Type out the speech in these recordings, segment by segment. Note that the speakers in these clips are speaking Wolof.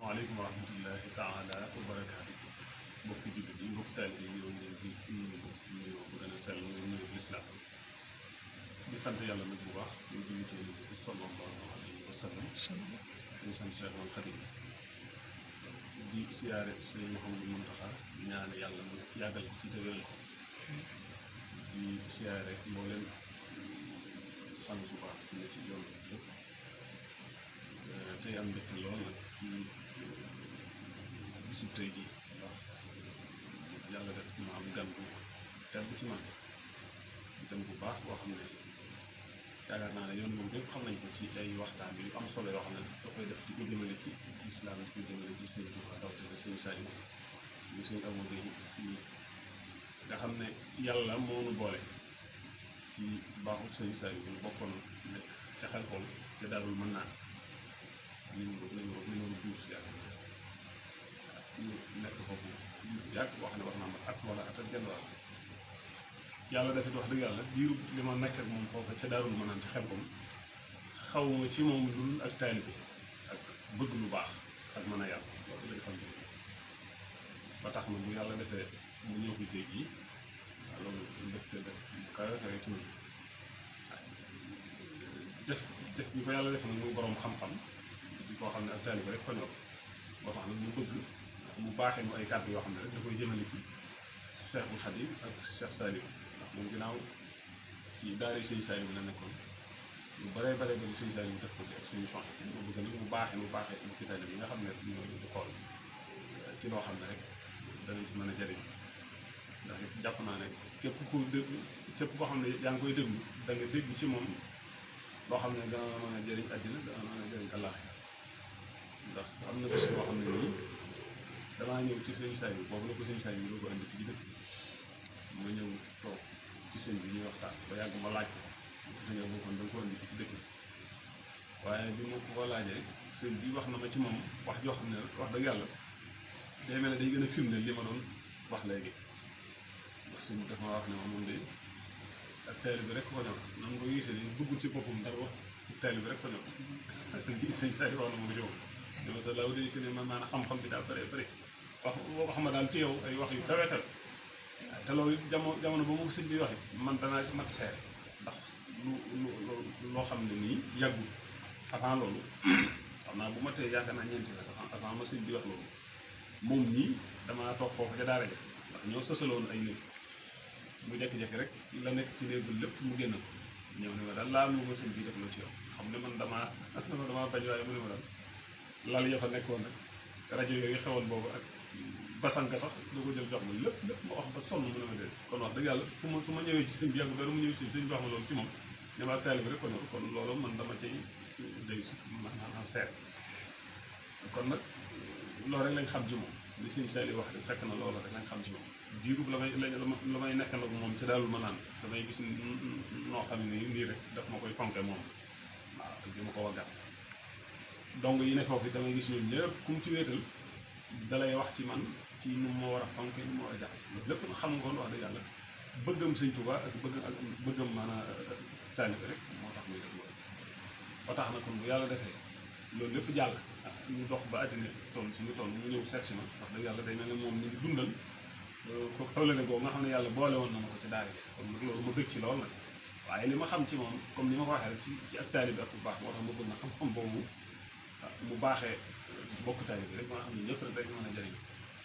asalaamaaleykum wa rahmatullahi taala wa barakaatu mbokki jullit yi mbokki taalibe yi ñoo ngi leen di nuyu bu gën a sell nuyu lislaam di sant yàlla nag bu baax ñu ngi ci Yonent bi sallallahu alayhi wa sallam di sant Cheikhul Khadim di siyaare Sëriñ Mouhamadou Mountakha ñaan yàlla mu yàggal ko fi te wéral ko di siyaare mbooleem sang su baax si ne ci yoon yëpp tey am mbégte lool nag ci bisu tey jii ndax yàlla def ma am gan bu tedd ci man gan bu baax boo xam ne yaakaar naa ne yoon moom bépp xam nañ ko ci ay waxtaan yu am solo yoo xam ne da koy def di ko jëmale ci islam di ko jëmale ci Sëriñ Tuubaa rawatina Sëriñ Saliou ñu Sëriñ Abo Gueye nga xam ne yàlla moo nu boole ci baaxul Sëriñ Saliou ñu bokkoon nekk ca Xelkom ca Daarul Mannaan numéro 12 yaakaar naa ñu nekk foofu yàgg wax ne war naa mat at wala at ak genn wàll yàlla dafit wax dëgg yàlla diiru li ma nekk ak moom foofu ca Daarul Mannaan ci Xelkom xaw ma ci moom dul ak taalibe ak bëgg lu baax ak mën a yàlla loolu lay fan ci ba tax na bu yàlla defee mu ñëw fi tey jii waaw loolu mbégte bu kawe kawe ci ñun def bi ko yàlla def nag muy boroom xam-xam di koo xam ne ak taalibe rek ko ñor boo tax nag mu bëgg mu baaxee mu ay kàddu yoo xam ne rek da koy jëmale ci Cheikhul Khadim ak Cheikh Saliou ndax moom ginnaaw ci daara Sëriñ Saliou la nekkoon lu bare bari Sëriñ Saliou def ko ci ak suñu son mu bëgg nag mu baaxee mu taalibe yi nga xam ne ñoo di xool ci loo xam ne rek danañ ci mën a jëriñ ndax it jàpp naa ne képp koo xam ne yaa ngi koy déglu da nga dégg ci moom loo xam ne dana mën a jëriñ àddina dana mën a jëriñ àllaaxira ndax am na bés boo xam ne nii damaa ñëw ci Sëriñ Saliou boobu la ko Sëriñ Saliou ñu ko indi fi ci dëkk bi ma ñëw toog ci sëñ bi ñuy waxtaan ba yàgg ma laaj ko sëñ bi kon da nga ko indi fi ci dëkk bi waaye bi ma ko laajee sëñ bi wax na ma ci moom wax joo xam ne wax dëgg yàlla day mel ne day gën a firndeel li ma doon wax léegi ndax sëñ bi daf ma wax ne ma moom de ak taalibe bi rek ko ñor na nga ko gisee ni bëggul ci boppam dara wax ci taalibe bi rek ko ñor lii sëñ Saliou wax na ma ko ci moom dama sa laaw day fi ne man maanaam xam-xam bi daal bëri wax boo ko xam daal ci yow ay wax yu kawe kawe te loolu jamono ba ma ko sëñ bi waxee man danaa ci mat seere ndax loo xam ne nii yàggul avant loolu xam naa bu ma tee yaakaar naa ñeenti la avant ma sëñ bi wax loolu moom nii damaa toog foofu ca daara ja ndax ñoo sësaloon ay néeg mu jékki-jékki rek la nekk ci néeg bi lépp mu génn ko ñëw ne ma daal laa mu ma sëñ bi def la ci yow xam ne man damaa bañ waaye mu ne ma daal lal ya fa nekkoon rek rajo yooyu xewoon boobu ak basanka sax doo ko jël jox ma lépp ma wax ba sonn mu ne ma dee kon wax dëgg yàlla su ma ñëwee ci sëñ bi yàggu dara mu ñëw si sëñ bi wax ma loolu ci moom ne ma taalibe bi rek ko ñor kon loolu man dama ciy dégg si maanaam seet kon nag loolu rek lañ xam ci moom li sëñ Saliou wax rek fekk na loolu rek lañ xam ci moom diirub la may nekk nag moom ci Daarul Mannaan damay gis noo xam ne nii rek daf ma koy fonke moom waaw di ma ko waggat donc yi ne foofu damay gis ñoom ñëpp ku mu ci wéetal dalay wax ci man ci nu ma war a fonke nu ma war a jàpp loolu lépp na xam nga kon wax dëgg yàlla bëggam Sëñ Tuubaa ak bëggam maanaam taalibe rek moo tax muy def loolu ba tax na kon bu yàlla defee loolu lépp jàll ñu dox ba àddina toll ci ñu toll mu ñëw seet si ma wax dëgg yàlla day mel ne moom ñu ngi dundal ko xawlene googu nga xam ne yàlla boole woon na ma ko ci daara bi kon nag loolu ma bëgg ci lool nag waaye li ma xam ci moom comme ni ma ko waxee rek ci ak taalibe ak bu baax moo tax ma bëgg na xam-xam boobu mu baaxee bokk taalibe rek ba nga xam ne ñëpp rek dañ mën a jëriñ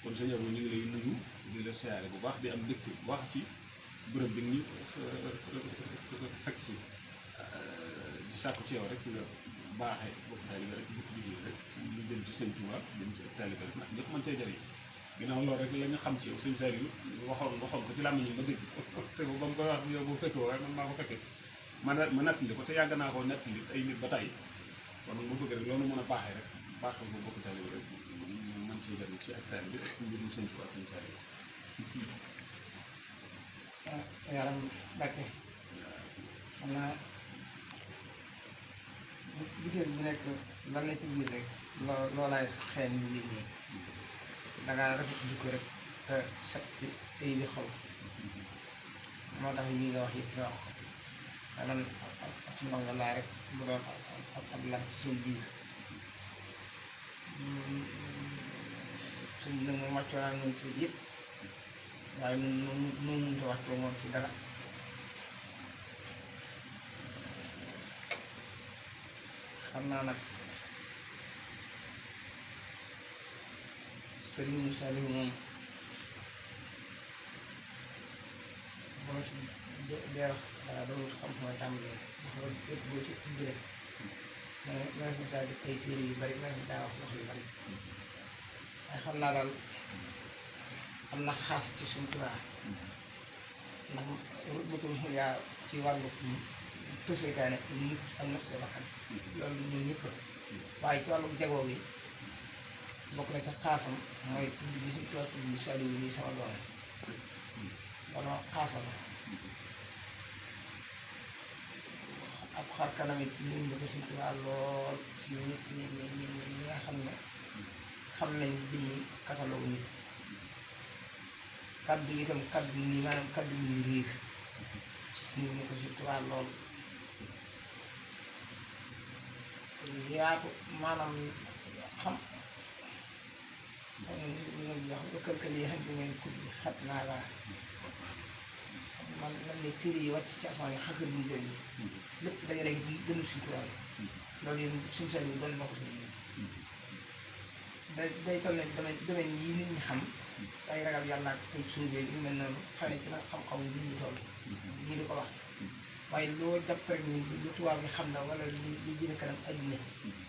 kon sëñ Abo ñu ngi lay nuyu di la siyaare bu baax di am mbégte bu baax ci bërëb bi ñu ak si di sàkku ci yow rek nga baaxee bokk taalibe rek bokk liggéey rek lu jëm ci Sëñ Tuubaa jëm ci ak taalibe rek ndax ñëpp mën cee jëriñ ginnaaw loolu rek la ñu xam ci yow sëñ Saliou waxoon ko ci làmmiñ ma dégg te ba mu koy wax yow bu fekkee waaye man maa ko fekkee ma nettali ko te yàgg naa koo nettali ay nit ba tey kon nag mu bëgg rek loolu mën a baaxee rek baaxal ko bokk taalibe rek ñu mën cee jëriñ ci ak taalibe bi ak mbirum Sëñ Tuubaa ak Sëñ Saliou yaram Mbàkke xam naa butéel bu nekk lan la ci biir rek loolaay xeel ñu liggéey dangaa rafet jikko rek te set ci tey bi xol moo tax yi nga wax yëpp nga wax ko man su ndongo laa rek bu doon ab lan ci suñ biir sëñ bi nag moom wàccoo naa noonu fii yëpp waaye noonu mënut a wàccoo moom ci dara xam naa nag sëriñ Moussa Aliou moom boo ci dee wax dara doo xam fu may tàmbalee wax nga boo ci ubbi rek mënees na saa def ay téere yu bari mënees na saa wax yu bari waaye xam naa daal am na xaas ci suñu Tuubaa ndax bëtum yaa ci wàllu tëseekaane ak nit ak naf sa bakkan loolu ñun ñëpp waaye ci wàllu jagoo gi bokk na sa xaasam mooy tudd bi suñu Tuubaa tudd bi Saliou yi sama doom loolu xaasam ab xar kanam it ñun ñu ko suñu Tuubaa lool ci ñi nga xam ne xam nañ jëmmi catalogue nit kaddu itam kaddu nii maanaam kaddu ñuy riir ñun ñu ko suñu Tuubaa lool yaatu maanaam xam kël-kël yi xam ne ngeen kub bi xat naa laa man ne téere yi wàcc ci asamaan yi xakar bu jooy yi lépp dañu rek gënu suñu Tuubaa loolu yéen suñu Saliou doon na ko suñu day toll ne domaine yi nit ñi xam ay ragal yàlla ak ay sungee yu mel noonu xëy na ci la xam-xam yi nit ñi toll ñii di ko wax waaye loo jàpp rek ni lu tubaab bi xam na wala lu jëme kanam adduna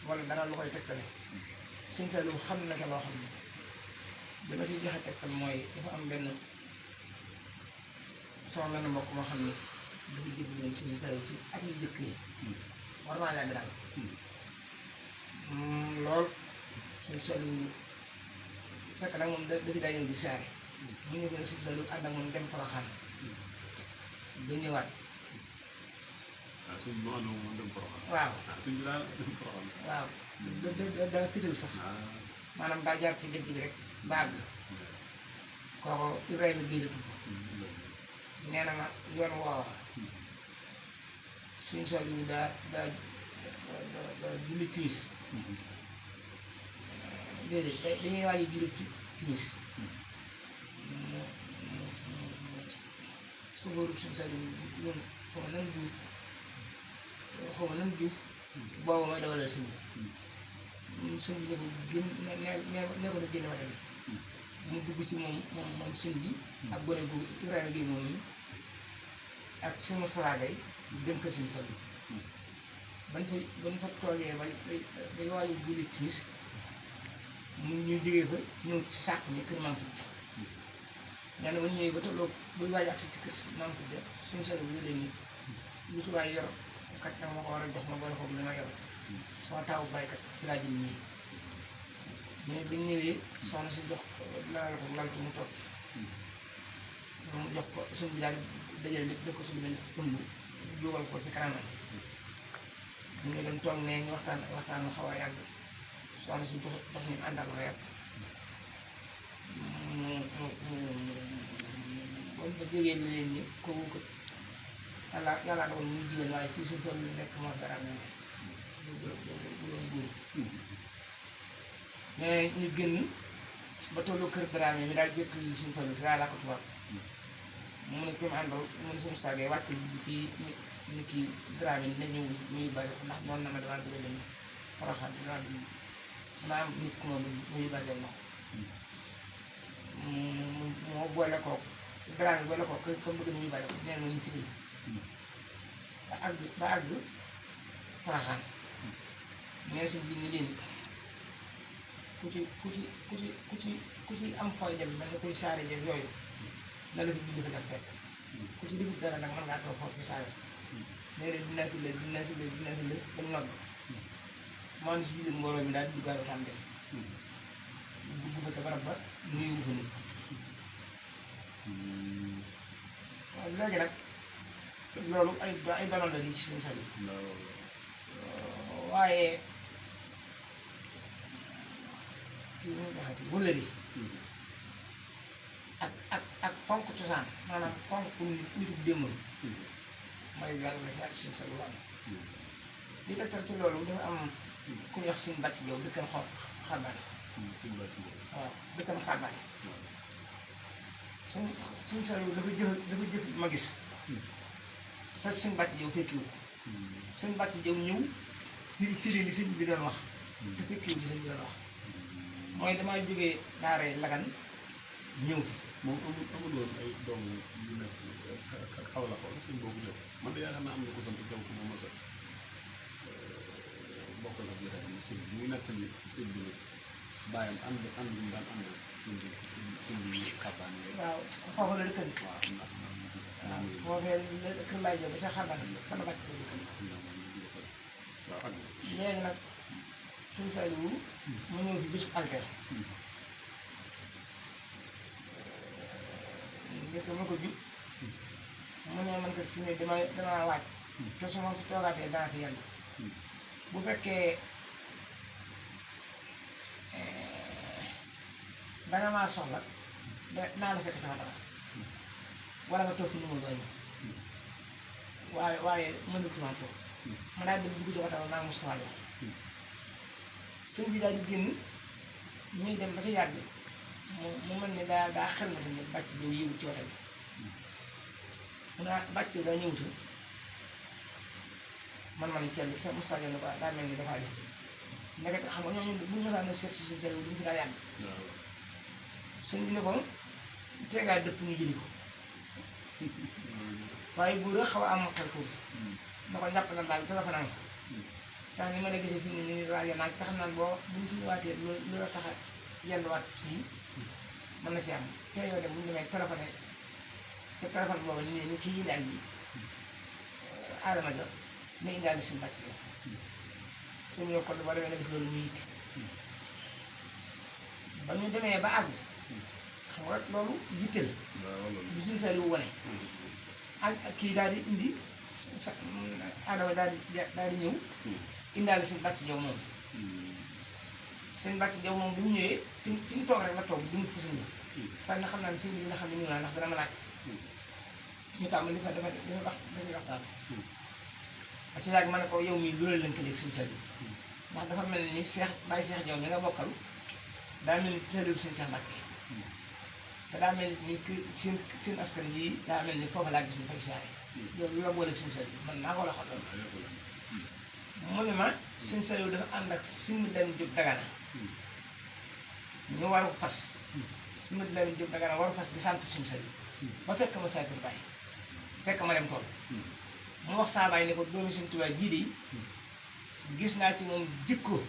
wala dara lu koy tegtale Sëñ Saliou xam na ko loo xam ne li ma si joxe tegtal mooy dafa am benn sama benn mbokk moo xam ne dafa jébbi woon ci Sëñ Saliou ci at yu jëkk yi war naa yàgg daal lool Sëñ Saliou fekk nag moom dafi daa ñëw di saare mu ñëw ko ne Sëñ Saliou ànd ak moom dem Porokhane ba ñëwaat ah sëñ bi moo ànd moom dem Porokhane. waaw ah sëñ bi daal dem Porokhane. waaw da fital sax maanaam daa jaar ci géej gi rek ba àgg kooku Ibrahima Guèye la tudd nee na ma yoon woowa Sëñ Saliou daa julli timis déedéet dañuy waaj a julli timis sofóoru Sëñ Saliou yoon xaw ma nan juuf boobu mooy dawalal sëñ bi sëñ bi ne ko génn ne ko da génn wata bi mu dugg ci moom sëñ bi ak gone gu Ibrahima Guèye moom yi ak sëñ Moustapha Gaye dem kër Sëñ Fallu bañ fa toogee bay waaj a julli timis mu ñu jógee fa ñëw ci sàq ni kër Maam Fujja nee na ba ñëwee ba tolloo buy waaj ak si ci kër Maam Fujja Sëñ Saliou bu leen ni lu si waay yor kat nag ma ko war a jox ma boole ko li ma yor sama taawu baykat fi laa jëm nii mais biñ ñëwee soxna si jox lalal ko lal ko mu toog ci mu jox ko suñ bi daal dajale lépp def ko suñu benn ëmb jógal ko ci kanamam ñu ngi dem toog ne ñu waxtaan lu xaw a yàgg soxna si jox ñu àndal reer ba jógee ni leen ni kooku ko yàlla dogal muy jigéen waaye fii suñu tool nekk moo dara bu doon góor mais ñu génn ba tollu kër Dramé mi daal jot li suñu tool bi daa laa ko tubaab mu ne ko mu àndal mu ne suñu stade wàcce bi fii ni kii Dramé na ñëw muy bari ndax noonu na ma damaa bëgg a dem Porokhane maa am nit ku ma muy bari ma moo boole ko Dramé boole ko comme bëgg na muy bari nee na ñu fi ba àgg Porokhane mais sëñ bi ni leen ku ci am fooy dem mel nga koy saare jeg yooyu na la fi bind fa def fekk ku ci defut dara nag mën ngaa toog foofu fi saare nee na dina fi la bañ nodd moo ni si biir mbooloo mi daal di duggaat otam dem dugg fa ca barab ba nuyu fa nit waaw léegi nag loolu ay daloon la nii ci Sëñ Saliou waaye kii nu mu waxati wëllëri ak fonk cosaan maanaam fonk nitu démbam mooy yàlla na si ak Sëñ Saliou am li tegtal ci loolu dafa am ku ñuy wax Sëñ Bàcc Jaw dëkkan xabaar waaw dëkkam xàmbaay suñ sa yow dafa jëf ma gis te suñ bàcc yow fekkiwu suñ bàcc yow ñëw firi li sëñ bi doon wax te fekkiwu li sëñ bi doon wax mooy damaa jógee daaree Lagan ñëw fi moom amul woon ay doom yu nekk xaw la xool sëñ boobu ñëw man de yaakaar naa am na ko sant jaw ko moom mos a bokk na jotaay bi sëñ bi muy nekk ni sëñ bi nag bàyyam ànd bi mu daan ànd sëñ bi xàbbaan yooyu waaw foofu la dëkkan waaw waaw foofee la kër laay jóge ca xàbbaan fa la bàcc ko dëkkan waaw ak léegi nag suñ Saliou mu ñëw fi bisu alter njëkk ma ko jub mu ne man kat fi ne damaa waaj te su ma fi toogaatee dana fi yàlla bu fekkee danga maa soxla naa la fekk sama dara wala nga toog fi nu ma doon waaye mënatuma toog ma daal di dugg ci waxtaan naa Moustapha Diop sëñ bi daal di génn ñuy dem ba ci yàgg mu mel ni daa xel na tamit bàcc yow yëwut ci waxtaan bi mu ne bàcc daa ñëwutu man ma ne Thiel sa Moustapha Diop ne ko daa mel ni dafaa gis nekk xam nga ñooñu bu ñu mosaan a seet si seen Thiel duñ fi daa yàgg sëñ bi ne ko teegaa dëpp ñu jëli ko waaye góor a xaw a am xel tuuti na ko jàpp na daal téléphone am tax ni ma la gisee fi mu ne nii rajo naaj te xam naa boo bu ñu fi ñëwaatee lu la tax a yenduwaat fii mën na fi am te yoo dem bu ñu demee téléphoné sa téléphone boobu ñu ne ñu kii indaal bi aadama ja ne indaal si bàcc la suñu ñëw kon boo demee nga def loolu muy it ba ñu demee ba àgg xam nga loolu yitteel bi suñu sa lu wane ak kii daal di indi sa adama daal di ñëw indaale seen bàcc jaw moom seen bàcc jaw moom bi mu ñëwee fi ñu toog rek la toog dimut fa sëñ bi parce que xam naa ne sëñ bi dina xam ne ñëw naa ndax dana ma laaj ñu tàmm dafa waxtaan parce que yàgg ma ne ko yow mii lu la lënkaleeg suñu sa bi ndax dafa mel ni Seex Baay Seex Jaw mi nga bokkal daa mel ni tëlul seen Seex Mbàkke te daa mel ni seen askan yi daa mel ni foofu laa gis ñu fay siyaare yow lu la booleeg suñu sa bi man maa ko la xool mu ne ma suñu sa yow dafa ànd ak suñu dem jóg Dagana ñu waru fas suñu dem jóg Dagana waru fas di sant suñu sa bi ba fekk ma saa kër baay fekk ma dem tool mu wax saa baay ne ko doomi suñu tubaab bii de gis naa ci moom jikko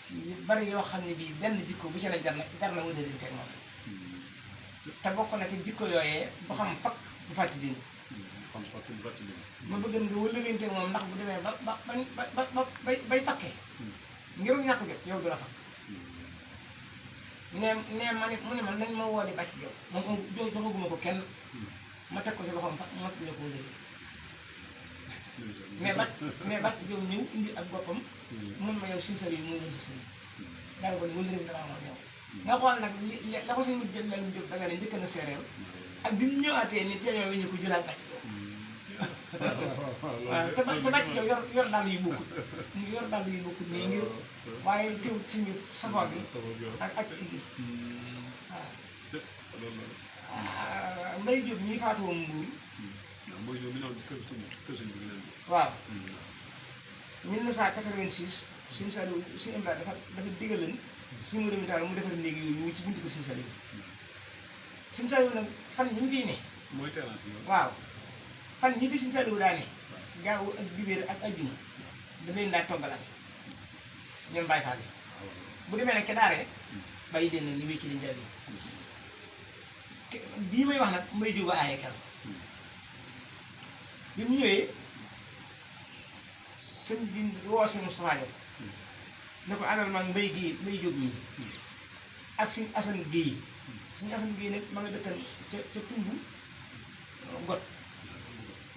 yu bari yoo xam ne bii benn jikko bu ci ne jar na wëdalinte ak moom te bokk na ci jikko yooyee bu xam fakk bu fàtti dindi ma bëgg nga wëdalinte ak moom ndax bu demee bay fakkee ngiru ñàkk jot yow du la fakk ne ma ne mu ne ma nañ ma woo di bàcc yow moom joxaguma ko kenn ma teg ko ci loxoom sax ma tuddee ko wëdali mais bàcc yow ñëw indi ak boppam mun ma yow suñu sëriñ yi moo gën si sëriñ daal ko ni wël réew damaa moom yow nga xool nag la ko suñu mujj jël mel mu jóg da nga ne njëkk na séeréer ak bi mu ñëwaatee ni te yow ñu ko jëlaat bàcc yow waaw te bàcc yow yor daal yu bokkut nii ngir waaye teewut suñu safoo bi ak kii gi waaw Mbay Jóob ñi faatu woon Mbuur waaw 1986 suñu Saliou suñu Ibrahima dafa digal leen suñu réew mi mu defar néegi yooyu ñu ci buntu ko suñu Saliou suñu Saliou nag fan yi mu fii ne waaw fan ñi fi suñu Saliou daa ne gaaw ak dibéer ak ajjuma da leen daa toggalal ñoom bàyyi faale bu demee nag ke daaree bàyyi leen nag ñu wécci liñ daal bii may wax nag Mbay Jóob aaye kel bi mu ñëwee sëñ bi woo si Moustapha Diop ne ko àndal ma Mbay Jóob mi ak suñu Asan Géey suñu Asan Géey nag ma nga dëkkan ca Tumbu got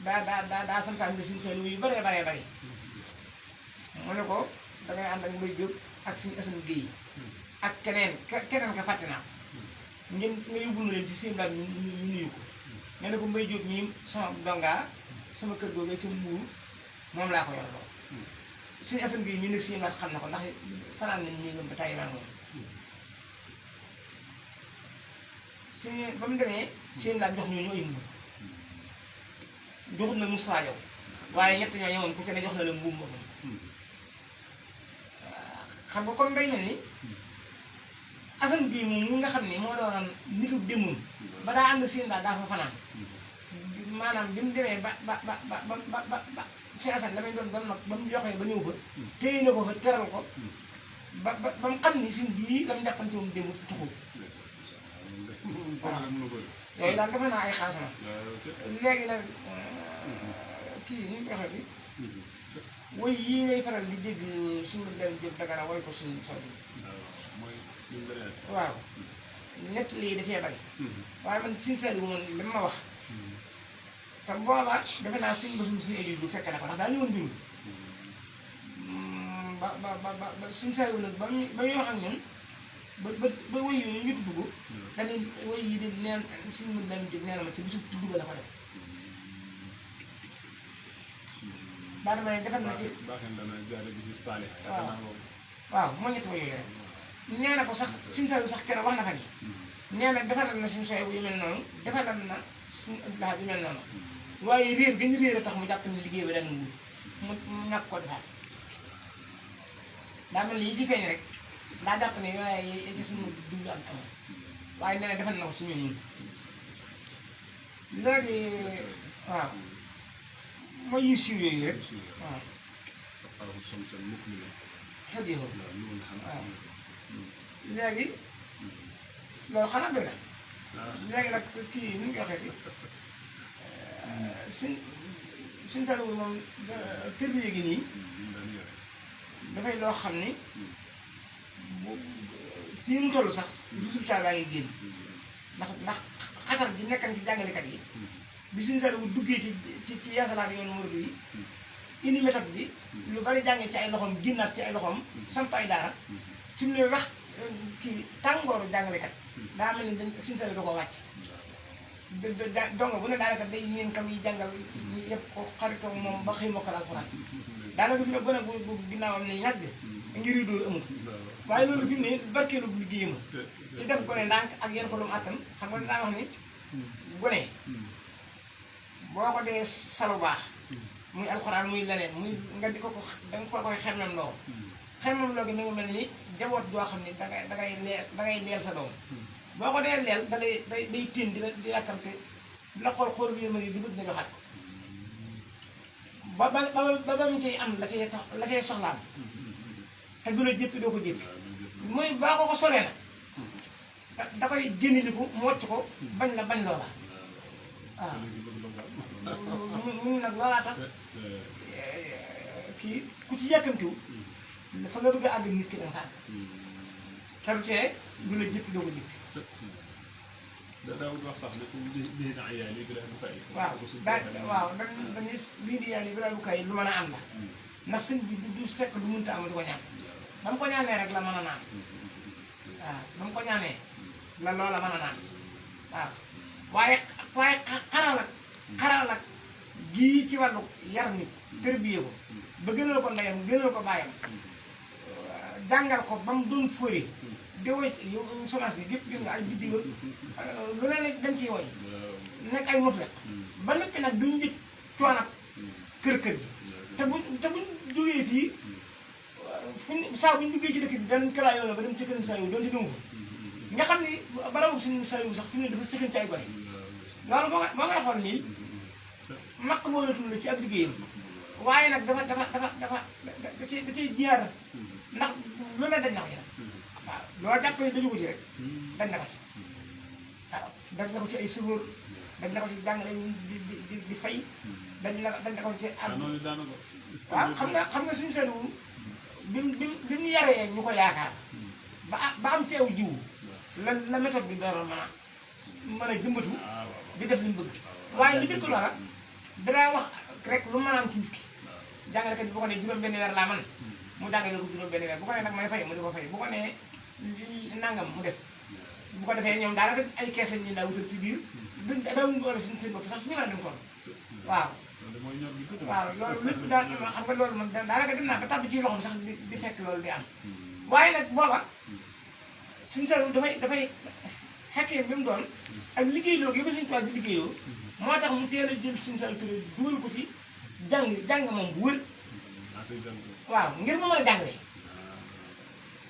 daa santaan nga suñu Saliou yu bëree bëri mu ne ko dangay ànd ak Mbay Jóob ak suñu Asan Géey ak keneen ka fàtte naa ngeen nga yóbbul na leen ci seen daal ñu nuyu ko nee na ko Mbay Jóob mii sama dongaa sama kër googu ca Mbuur moom laa ko yor lool suñu asan gi ñu nekk si naat xam na ko ndax fanaan nañ néegam ba tàyyi moom suñu ba mu demee seen naat jox ñoo ñooy mbubb joxut nag Moustapha Diaw waaye ñett ñoo ñëwoon ku ci ne jox na la mbuum ba xam nga kon day mel ni asan bii moom mu nga xam ni moo doonoon nitu démum ba daa ànd seen daal daa fa fanaan maanaam bi mu demee ba si asan la may doon nag ba mu joxee ba ñëw ba téye na ko fa teral ko ba mu xam ni sin bii la mu jàppante moom démb tuxul waaw yooyu daal defe naa ay xaasama léegi nag kii ni ñu ko waxee woy yii ngay faral di dégg suñu dem jëm Dagana woy ko suñu sotti waaw nett lii dafee bari waaye man suñu seetlu moom li ma wax te booba defe naa suñ basum suñu édit bu fekk na ko ndax daa ñëwoon dund ba suñu seetlu nag ba muy wax ak ñun ba woy yooyu ñu tudd ko dañuy woy yi di neen suñu mën dem jëm nee na ma ci bisu tudd ba la ko def daa dama ne defal na ci waaw moo ñetti woy yooyu rek nee na ko sax suñu seetlu sax keroog wax na fa ni nee na defalal na suñu sooy yu mel noonu defalal na suñu abdoulaye yu mel noonu waaye réer gën réer a tax mu jàpp ni liggéey ba daan mu ñàkk ko defaat daa mel ni yi ci feeñ rek daa jàpp ne waaye yi suñu dund ak amoon waaye nee na defal na ko ci ñun ñun léegi waaw mooy yu siiw yooyu rek waaw xëy na waaw léegi loolu xanaa doy na léegi nag kii nu ñu koy waxee suñ talawul moom tërbiye gi nii dafay loo xam ni bu fii mu toll sax résultat baa ngi génn ndax xatar gi nekkan ci jàngalekat yi bi suñu talawul duggee ci yaasalaat yoonu murid yi indi méthode bi lu bari jàngee ci ay loxoom génnaat ci ay loxoom samp ay daara fi mu ne wax kii tàngooru jàngalekat daa mel ni dañ suñu sali da ko wàcc donga bu ne daanaka day neen kam yi jàngal yëpp ko xaritoo moom ba xëy mokkal alxuraan daanaka fi ne gën a bu ginnaawam ne ñàgg ngir yu dóor amul waaye loolu fi mu ne barkeelu bu liggéeyam ci def gone ndànk ak yéen ko lu mu àttan xam nga daa wax ni gone boo ko dee salu baax muy alxuraan muy leneen muy nga di ko danga ko koy xemmem loo xemmem loo gi ni nga mel ni jaboot joo xam ne dangay leel sa doom boo ko dee leel day tiin di yàkkamte di la xool bi yërmande di bëgg nga joxaat ko ba mu ciy am la cay soxlaam te du la jëppi doo ko jëppi muy baa ko solee nag da koy génniliku mu wàcc ko bañ loola waaw mu nag loolaa tax kii ku ci yàkkamtiwu fa nga bëgg a àgg nit ki danga fa àgg te du la jëppi doo ko jëppi daawul wax sax ne lii na ay yaay lii bi lay bu kay waaw dañuy lii di yaay lii bi lay bu kay lu mën a am la ndax sëñ bi du fekk lu mënta am di ko ñaan ba mu ko ñaanee rek la mën a naan waaw ba mu ko ñaanee la loola mën a naan waaw waaye xaral ak gii ci wàllu yar nit tërbiye ko ba gënal ko ndeyam gënal ko bàyyam jàngal ko ba mu doon fóori di woy ci semence bi gépp gis nga ay biddiw lu ne dañ ciy woy nekk ay moflet ba noppi nag duñ njëkk coonab kër ji te buñ jógee fii saa buñ duggee ci dëkk bi danañ kalaa yoon ba dem ci kër saa yu doon di nëw fa nga xam ni barabu suñu saa yu sax fi mu ne dafa sëxin ci ay gone loolu moo ngay xool nii maq moonatul la ci ab liggéeyam waaye nag da ciy jiyaar ndax lu ne dañ na ko ci waaw loo jàpp ne dañu ko ci rek dañ na ko ci waaw dañ na ko ci ay sëfoor dañ na ko ci jàngale di fay dañ na ko ci am waaw xam nga suñu seetlu bi mu yaree ñu ko yaakaar ba am ci aw jiwu la méthode bi doon mën a jëmbatu di def li mu bëgg waaye li jëkk loola danaa wax rek lu mën a am ci nit ki jàngalekat bi bu ko ne juróom-benn weer laa man mu jàngale ko juróom-benn weer bu ko ne nag may fay mu di ko fay bu ko ne nangam mu def bu ko defee ñoom daanaka ay kees lañ ñu daa wutal ci biir duñ dawuñ boole seen bopp sax suñu war a dem kon waaw mooy ñor bi tuuti. waaw loolu lépp daal xam nga loolu man daanaka dem naa ba tàbbi ci loxo bi sax di fekk loolu di am waaye nag booba suñu sa dafay xekkee bi mu doon ak liggéeyloo gi ba suñu tool bi liggéeyloo moo tax mu teel a jël suñu Saliou Touré dugal ko ci jàng moom bu wër waaw ngir mu mën a jàngale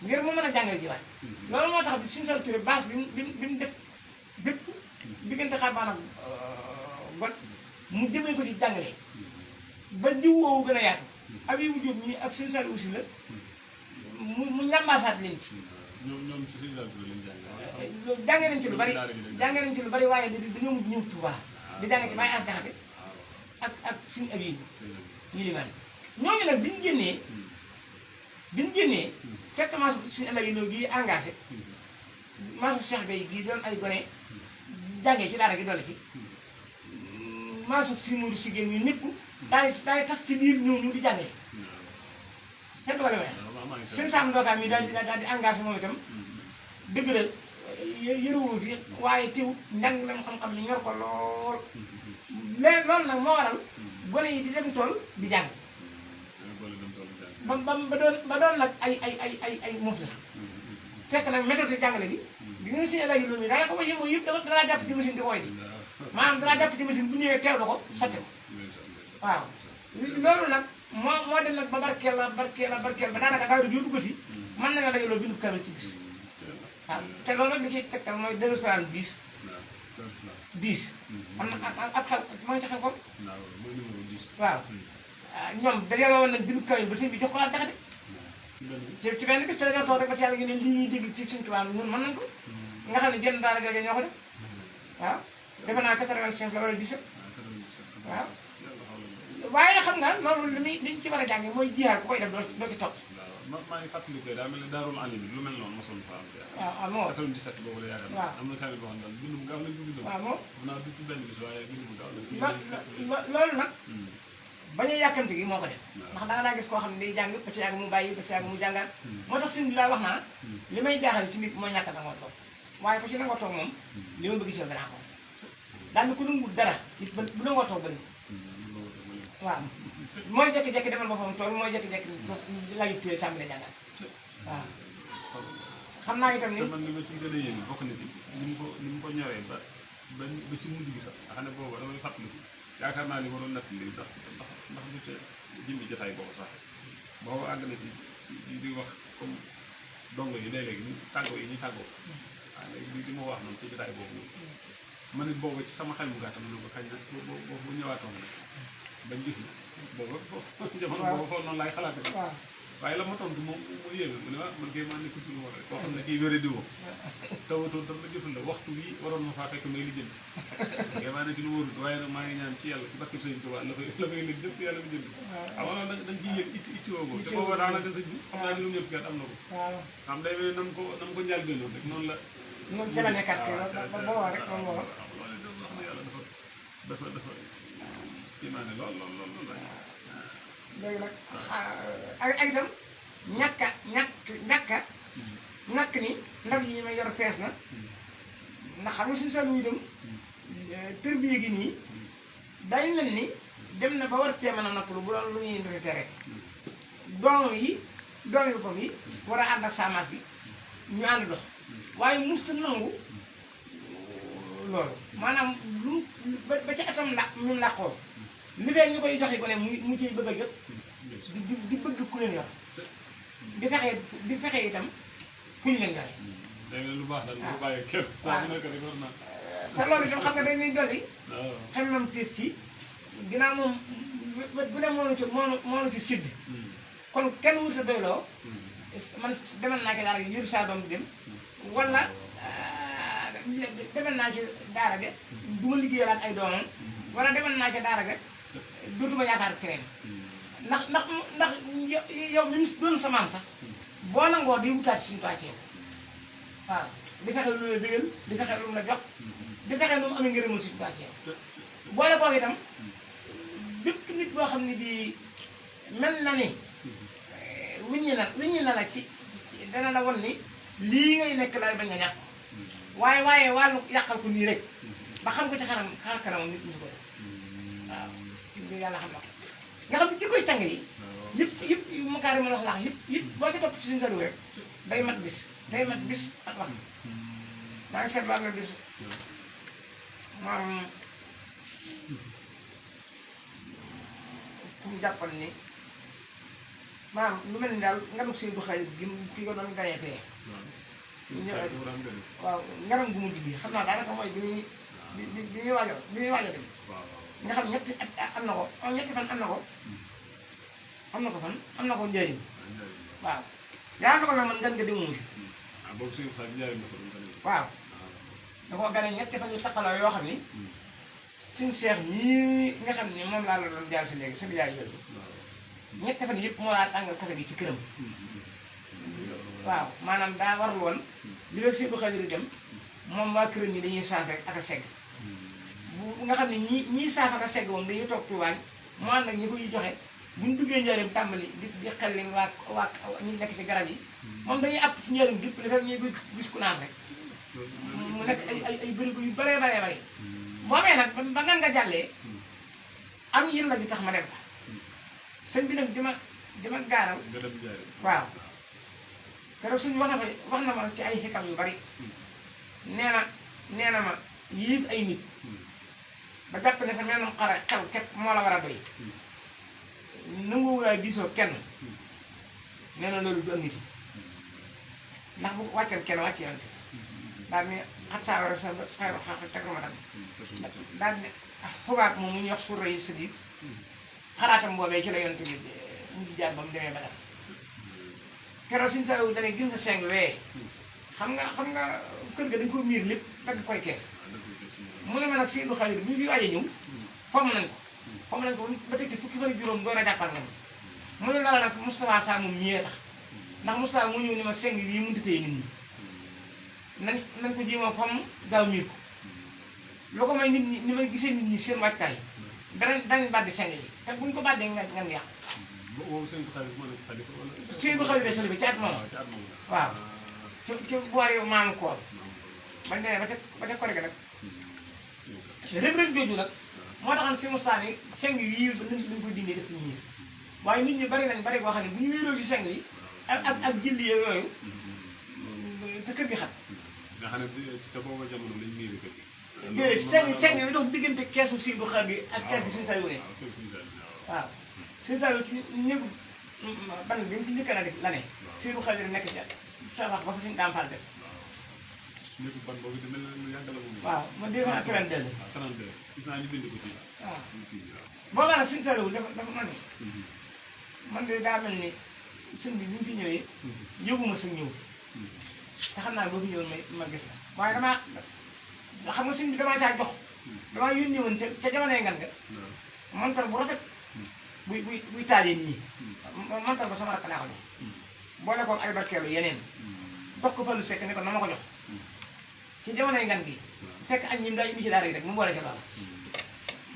ngir mu mën a jàngale ji waat loolu moo tax suñu Saliou Touré base bi mu def bépp diggante xaar baa nag got mu jëmee ko ci jàngale ba jiw woowu gën a yaatu ab yi wu jóg ñi ak suñu Saliou aussi la mu ñambaasaat leen ci ñoom ci suñu Saliou Touré lañ jàngee nañ ci lu bari jàngee nañ ci lu bari waaye dañoo mujj ñëw Touba di jàngee ci Baye As Jaxate ak suñu ab yi ñu limaan ñooñu nag bi ñu génnee fekk maasu suñu alal yi gi engagé maasu Cheikh Bey gii doon ay gone jàngee ci daara gi dolli ci maasu si Mourou Sigéen ñu ñëpp daay tas ci biir ñooñu di jàngale seet wala wala seen Sam Ndoka mi daal di engagé moom itam dëgg la yërëwul bi waaye teewut njàng la mu xam-xam ni ñor ko lool léegi loolu nag moo waral gone yi di dem tool di jàng ba doon nag ay mot la fekk nag méthode jàngale bi di nga si la yu lu mi daanaka ko wayi mooy yëpp danaa jàpp ci machine di koy di maanaam danaa jàpp ci machine bu ñëwee teewlu ko sotti ko waaw loolu nag moo dem nag ba barkeel ba daanaka daaw di dugg si mën na nga dajaloo bindu kamil ci bis waaw te loolu li ciy tegtal mooy 210 10 am na ab xel moo ngi ci xel kon waaw ñoom dajaloo woon nag bindu kamil ba sëñ bi jox ko laa jaxate ci benn bis te dañoo toog rek ba ci yàlla ñu ne lii ñuy dégg ci suñu tubaab ñun mën nañ ko nga xam ne jenn daara jooju ñoo ko def waaw defe naa 85 la wala 17 waaw waaye xam nga loolu liñ ci war a jàngee mooy jihaar ku koy def doo ci topp maa ngi fàttali ko daa mel ne daarul alim lu mel noonu mosoon fa am waaw moo 97 boobu la yaakaar naa am na kaamil boo xam daal bindu bu gaaw lañ ko bindu waaw moom naa du benn bis waaye bindu bu gaaw loolu nag bañ a yàkkamti gi moo ko def ndax da nga daa gis koo xam ne day jàng ba ci yàgg mu bàyyi ba ci yàgg mu jàngaat moo tax suñ bi laa wax naa li may jaaxal ci nit mooy ñàkk nangoo toog waaye ko ci nangoo toog moom li ma bëgg si yow danaa ko daal ni ku nanguwul dara nit bu nangoo toog bëri waaw mooy jékki-jékki defal boppam tool mooy jékki-jékki layu téye tàmbale jàngaat waaw xam naa itam ni te man li ma ci gën a yéen bokk na ci ni mu ko ñoree ba ci mujj gi sax nga xam ne boobu damay fàttali yaakaar naa li ma doon natt lii ndax du ca jëmmi jotaay boobu sax boobu àgg na ci di wax comme dongo yi léeg-léeg ñu tàggoo yi ñu tàggoo waaw léegi li ma wax noonu ci jotaay boobu ma ne boobu ci sama xel mu gàttam ne ko xañ na boobu bu ñëwaatoon rek bañ gis na boobu foofu jamono boobu foofu noonu laay xalaat waaye la ma tontu moom mu yéeme mu ne ah man kay maa nekk ci lu war rek koo xam ne kii wéré di woo tawatoo dara jotul la waxtu wi waroon ma faa fekk may lijjanti kay maa ne ci lu wóorut waaye nag maa ngi ñaan ci yàlla ci barke Sëñ Tuubaa la may lig jëpp yàlla lijjanti xam nga loolu dañ ciy yëg itti woo ko te booba daanaka sëñ bi xam naa ne lu ñëpp kat am na ko xam day mel nam ko njaal bennoon rek noonu la moom ca la nekkat ba booba rek moom booba loolu de wax na yàlla dafa kii maa ne lool léegi nag ak itam ñàkk ni ndab yi may yor fees na ndax xam nga suñu Saliou itam tërbiye gi nii day mel ni dem na ba war cee mën a noppalu bu doon lu ñuy ndefete rek doom yi boppam yi war a ànd ak saamas bi ñu ànd dox waaye musta nangu loolu maanaam lu ba ci atam ñu làqoo li fee ñu koy joxe gone mu ciy bëgg a jot di bëgg ku leen yor di fexe itam fu ñu leen yore. day lu baax nag bu bàyyi kenn. saa bu nekk rek war naa. te loolu itam xam nga dañuy dolli. waaw xam nam tiif ci ginnaaw moom bu ne moonu ci sidd kon kenn wut a doyloo man demal naa ci daara gi yur saa doom dem wala demal naa ci daara ga du ma liggéeyalaat ay doomam wala demal naa ci daara ga dootuma yaakaar keneen ndax yow mi doon sa maam sax boo nangoo di wutaat ci suñu toit waaw di fexe lu la bégal di fexe lu mu la jox di fexe lu mu amee ngërëmul suñu toit boole kooku itam bépp nit boo xam ne bii mel na ni wiññi na la ci dana la won ni lii ngay nekk lay bañ nga ñàkk waaye wàllu yàqal ko nii rek ba xam ko ci xar kanamam nit ñi ko def waaw bi yàlla xam na ko nga xam ne ci koy càng yi yëpp yu makaari mën wax laax yëpp boo ci topp ci suñu salu rek day mat bis ak wax maa ngi seetlu am na bis maam fu mu jàppal ni maanaam lu mel ni daal nga dugg seen du xarit gi ki ko doon ganee fee waaw ngaram gu mujj gi xam naa daanaka mooy bi muy waajal dem nga xam ñetti at am na ko ñetti fan am na ko am na ko njëriñ waaw yaa na ko nag man gan nga demoo si waaw da koo gane ñetti fan yu taqaloo yoo xam ni suñu seex ñii nga xam ni moom laa la doon jaar si léegi sa bijaay yooyu ñetti fan yëpp moo laa tàngal café gi ci këram waaw maanaam daa warul woon li léegi si bu xajuru dem moom waa këram ñi dañuy saaf rek ak a segg bu nga xam ne ñii saaf ak a segg moom dañuy toog ci waañ mu ànd ak ñi koy joxe buñ duggee njëriñ tàmbali di xel li waa ñi nekk ci garab yi moom dañuy àpp ci njëriñ gépp li fekk ñuy gis ku naan rek mu nekk ay bërigo yu bëree bëri boo amee nag ba nga jàllee am yéen la bi tax ma dem fa sëñ bi nag di ma gaaral waaw keroog suñu wax na ma ci ay xikam yu bari nee na ma yiif ay nit ba jàpp ne sa menum xel képp moo la war a doy nanguwulaay diisoo kenn nee na loolu du am nit ndax bu wàcceel kenn wàcce yante daal ni xat saa war a sa xayru tegru ma tam daal ne xubaat moom mu ñu wax surra yi sëddi xalaatam boobee ci la yonte bi mu di jaar ba mu demee ba dal keroog suñu saa yu dane gis nga seng wee xam nga kër ga dañ ko miir lépp dagg koy kees mu ne ma nag Seydou Khalil bi ñu fi waaj a ñëw fomm nañ ko ba teg ci fukki fan juróom door a jàppal nga mu ne la nag Moustapha Sa moom ñëwee tax ndax Moustapha moo ñëw ni ma seng bii mënut a téye nit ñi nañ ko jéem a fomm gaaw miir ko loo ko may nit ñi ni may gisee nit ñi seen wàccaay dañ bàddi seng yi te buñ ko bàddee nga yàq Seydou Khalil xale bi ci at moom waaw ci boori maamu koor bañ demee ba ca kori ga nag rëg jooju nag moo taxam si Moustapha ni seng yi lañ koy dindee def ñiir waaye nit ñi bari boo xam ne bu ñu wéeroo ci seng yi ak jëlli yooyu te kër gi xat nga xam ne te booba jamono lañ miiri kër gi déedéet seng yi dox diggante keesu si bu xar gi ak kees gi suñu sa yónee waaw suñu sa yónee ci néegu ban bi mu fi njëkk na def la ne si bu xar gi nekk ca tabax ba fa suñu daam fal def néegu ban boobu dina lu yàgg la moom waaw ma dégg naa 32 32 gis naa ñu bind ko ci waaw boobaa nag suñu sa yónee dafa ma ne man de daa mel ni sëñ bi ñu fi ñëwee yëguma sa ñëw te xam naa boo fi ñëwoon ma gis la waaye xam nga sëñ bi damaa caa jox damaa yónni woon ca jamonoy ngan nga montar bu rafet buy taajee nit ñi montar ba sama rakk laa ko jox boole ko ay barkeelu yeneen dox ko fa lu sekk ne ko na ma ko jox ci jamonoy ngan gi fekk añ ñi daa indi ci daara yi rek mu boole ca loola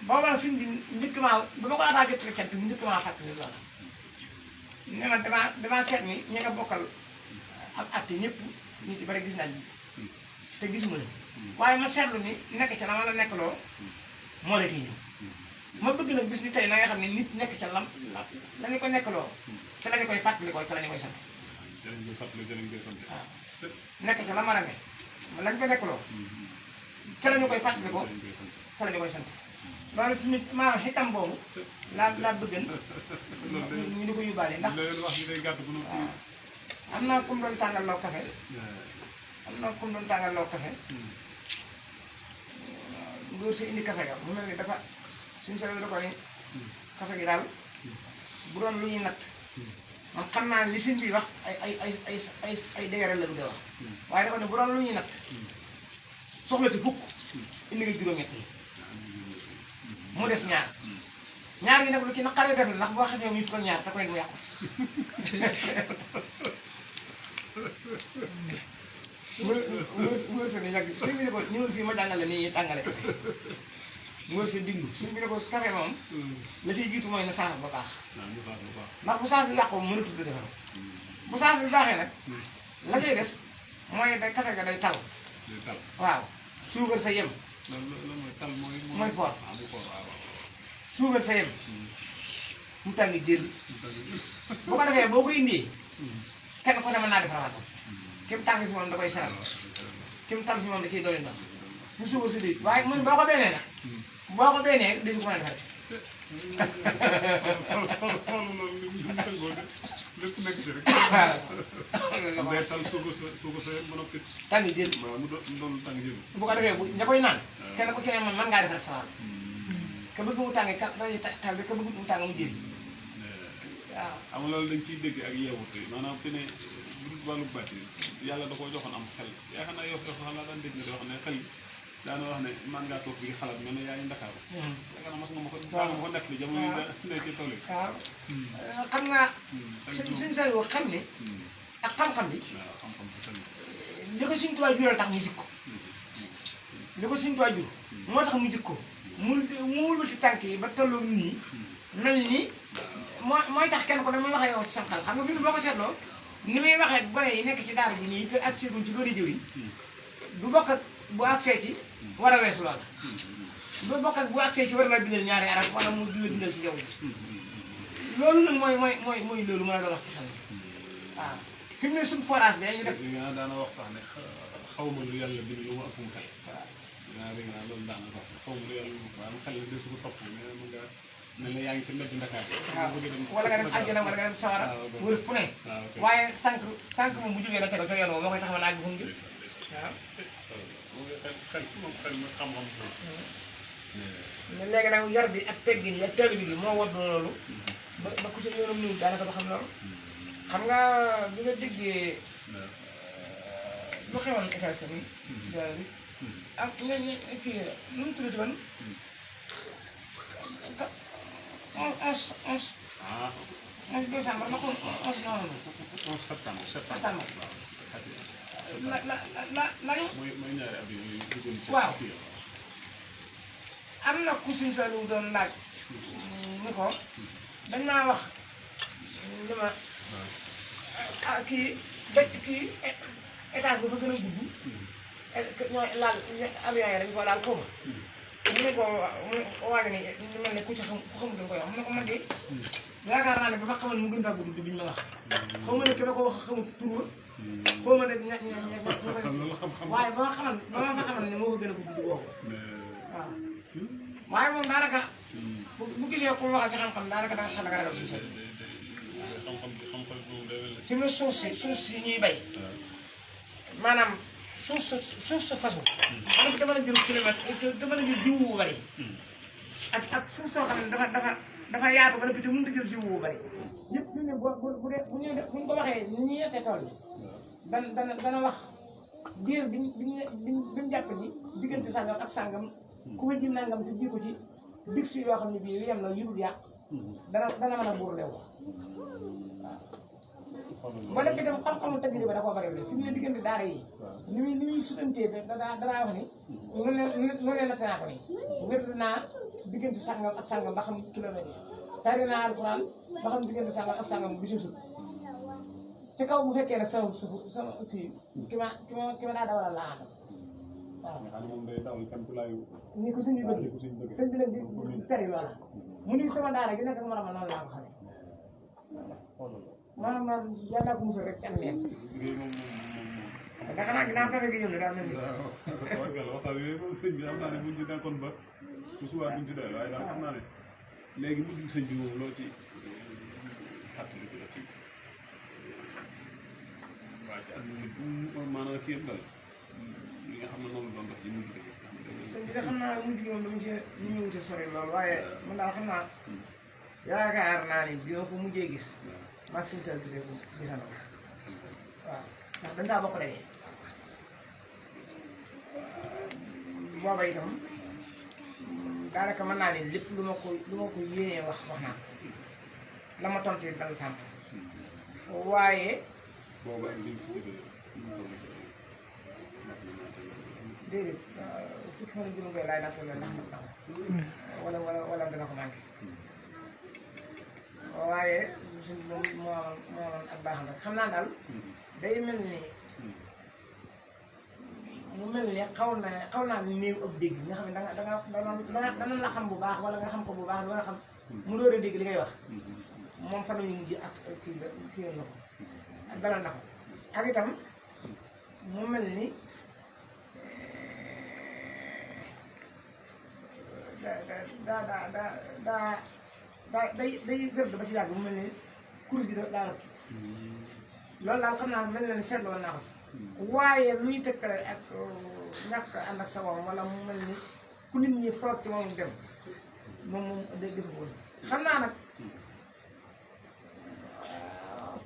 booba nag sëñ bi njëkk maa ba ma ko ataa jot cant bi njëkk maa fàttali loola ne ma damaa seet ni ñi nga bokkal ak acte ñëpp ñu ci bari gis naa ji te gisuma ne waaye ma seetlu ni nekk ca la ma la nekk loo moo la kii ñëw ma bëgg nag bis ni tey na nga xam ne nit nekk ca la ñu ko nekk loo ca la ñu koy fàttali ko ca la ñu koy sant waaw nekk ca la ma la ne lañ ko nekk loo ca la ñu koy fàttali ko ca la ñu koy sant loolu fi nit maanaam xikam boobu laa bëggan ñu di ko yóbbaale ndax waaw am naa kum doon tàngal loo café ngóor si indi café ga mu mel ni dafa suñu sa da ko ni café gi daal bu doon lu ñuy natt man xam naa li sëñ bi wax ay dégare la bëgg a wax waaye dafa ne bu doon lu ñuy natt soxla ci fukk indi nga juróom-ñett yi mu des ñaar gi nag lu ci naqaree def la ndax boo xefee muy fukk ak ñaar te ko ne mu yàqu ngóor sa ni yàgg sëñ bi ne ko ñëwul fii ma jàngale nii tàngale ngóor sa diglu sëñ bi ne ko café moom la ciy jiitu mooy na saaf ba baax ndax bu saaf bi yàqu mënatul defar bu saaf bi baaxee nag la cay des mooy da café ga day tal waaw suukar sa yem mooy foor suukar sa yem mu tàng jël bu ko defee boo ko indee kenn ko ne mën naa defar waatam kim tàng fi moom da koy seral kim tàng fi moom da ciy doole ndox bu suukar si di waaye mun boo ko beenee nag boo ko beenee di ko mën a defar xool loolu li mu tëngoo de lépp nekk ci rek. waaw day tal suuko sa ba noppi. tàng jël waaw mu doon tàng jël. bu ko defee bu ña koy naan kenn ku ci ne mën ngaa defar sa waatam ka bëgg mu tàngee ka dañuy taal ka bëgg mu tàng mu jël waaw xam nga loolu dañ ciy dégg ak yeewute maanaam fi ne bu dul wàllu bàtt yàlla da koo joxoon am xel yaakaar naa yow xam naa daan dégg nga di wax ne xel daana wax ne man ngaa toog bi xalaat mel ne yaa ngi Ndakaaru yaakaar naa mas nga ma ko daa ma ko nett li jamono yi ne ci tool yi waaw xam nga suñ sa yoo xam ne ak xam-xam bi waaw xam-xam bi xel li ko suñ tubaab jural tax mu jikko li ko suñ tubaab jur moo tax mu jikko mu wëlbati tànk yi ba tolloo nit ñi mel ni mooy tax kenn ko damay waxee yow ci sam xel xam nga fi boo ko seetloo ni muy waxee gone yi nekk ci daara bi nii te ak seetuñ ci doori jëw yi du bokk ak bu agsee ci war a weesu loola du bokk ak bu agsee ci war la bindal ñaari arab wala mu di la bindal si jaww ji loolu nag mooy loolu mën a doon wax ci xel waaw fi mu ne suñ forage bi ñu def nga daana wax sax ne xaw ma lu yàlla bind lu ma ëppum xel waaw nga loolu daana wax xaw ma lu yàlla waaye mu xel la de su ko topp mais mën nga mel ne yaa ngi ci mbedd Ndakaar waaw wala nga dem àjjana wala nga dem sawara wër fu ne waaye tànk moom bu jógee na tegal ca yoon woo moo koy tax ma naaj bi fu mu jëm waaw xel moom xel ma xam-xam mais léegi nag yar bi ak teggin yi ak teel bi moo war loolu ba ku ci yoonam ñëw daanaka du xam loolu xam nga bi nga déggee lu xewoon États-Unis bi ak kii nu mu tuddati woon 11 décembre la ko 11 novembre 11 septembre mooy ñaari at yooyu duggoon ci waaw am na ku suñ sa lu doon laaj ni ko dañ maa wax li ma kii étage bi fa gën a gudd ñooy laal avion yi dañ ko laal xaw ma mu ne ko waage ni ñu mel ne ku ci xam ku xamul dañ koy wax mu ne ko man de yaakaar naa ne ba ma xamal mu gën taa gudd bi ñu ma wax xaw ma ne ki ma ko wax xamul tur xaw ma ne waaye ba ma fa xamal ne moo ko gën a gudd boobu waaw waaye moom daanaka bu gisee ku waxal ci xam-xam daanaka danga sax danga ragal suñu sa fi mu ne suuf si ñuy bay maanaam suuf su fasu maanaam dama la jël kilomètre dama la jël jiwu bu bari ak suuf soo xam ne dafa yaatu ba te mënut a jël jiwu bu bari yëpp fi mu ne bu ñu ko waxee ni ñuy yettee tool yi dana wax diir biñu jàpp ni diggante sàngam ak sàngam ku ma ji nangam te ji ko ci dig si yoo xam ne bii yu yem la yu dul yàq dana mën a buur leew waaw ba def itam xam-xamu tëgg ba da koo bëri fi mu ne diggante daara yi ni muy sutantee danaa wax ni lu ne natt naa ko nii wér naa diggante sàngam ak sàngam ba xam kilomètre yi tari naa alxuraan ba xam diggante sàngam ak sàngam bi suuf ci kaw bu fekkee nag sama kii ki ma daa dawalal laa àndal waaw ni ko sëñ bi bëgg sëñ bi leen di tari loola mu ni sama daara gi nekk ak moroma noonu laa ko xamee maanaam yàlla ko musal rek ci am leen ndax xanaa ginnaaw kafe gi ñëw ne daal mel ni waxtaan yooyu moom sëñ bi xam naa ne buñ ci nekkoon ba bu subaa duñ ci doy waaye daal xam naa ne léegi mujj sëñ bi moom loo ci fàttali ko ci waa ci at mi maanaam kii yëpp dal li nga xam ne noonu doon def ci mujj dëgg sëñ bi de xam naa mujj gi moom dama ci ñu ñëw ci sori lool waaye man daal xam naa yaakaar naa ni bi ma ko mujjee gis maa ngi siy tuddee ko gisandoo waaw ndax dañ kaa bokk dajee booba itam daanaka mën naa ne lépp lu ma ko yéenee wax naa la ma tontu dal sant waaye booba ak liñ fi déedéet fukki fan juróom ngay laay natt ndax mat na ko wala dana ko manqué waaye suñ moo ak baaxam rek xam naa daal day mel ni mu mel ni xaw naa néew ab dégg nga xam ne dana la xam bu baax wala nga xam ko bu baax nga xam mu door a dégg li ngay wax moom fan la ñu mujj ak kii na ko ak dalal na ko ak itam mu mel ni day gërd ba si yàgg mu mel ni kurus gi daa rëb loolu daal xam naa mel na ni seetlu woon naa ko si waaye luy tëkkale ak ñàkk ànd ak sa woom wala mu mel ni ku nit ñi foog ci moom dem moom day def woon xam naa nag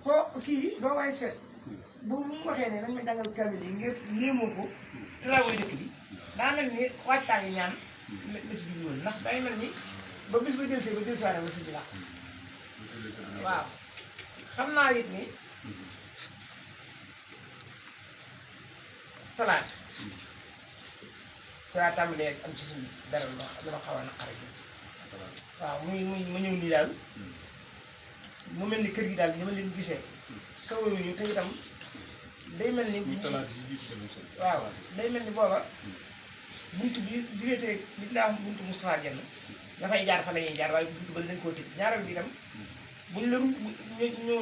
foo kii doo waay seet bu mu waxee ne nañ ma jàngal kamil yi ngir léemoo ko lawooy dëkk bi daa mel ni waajtaa yi ñaan la ci jublu woon ndax day mel ni ba bis ba jël see ba jël si waane ba si bi làq waaw xam naa it ni talaata tàmbalee am ci suñu dara lu ma xaw a naqare bi waaw ma ñëw nii daal mu mel ni kër gi daal ni ma leen gisee sawuñu te itam day mel ni waaw day mel ni booba buntu bi diggante bi ñu daa buntu Moustapha Dieng dafay jaar fa la ñuy jaar waaye buntu ba dañ koo tëj ñaareel bi itam buñ la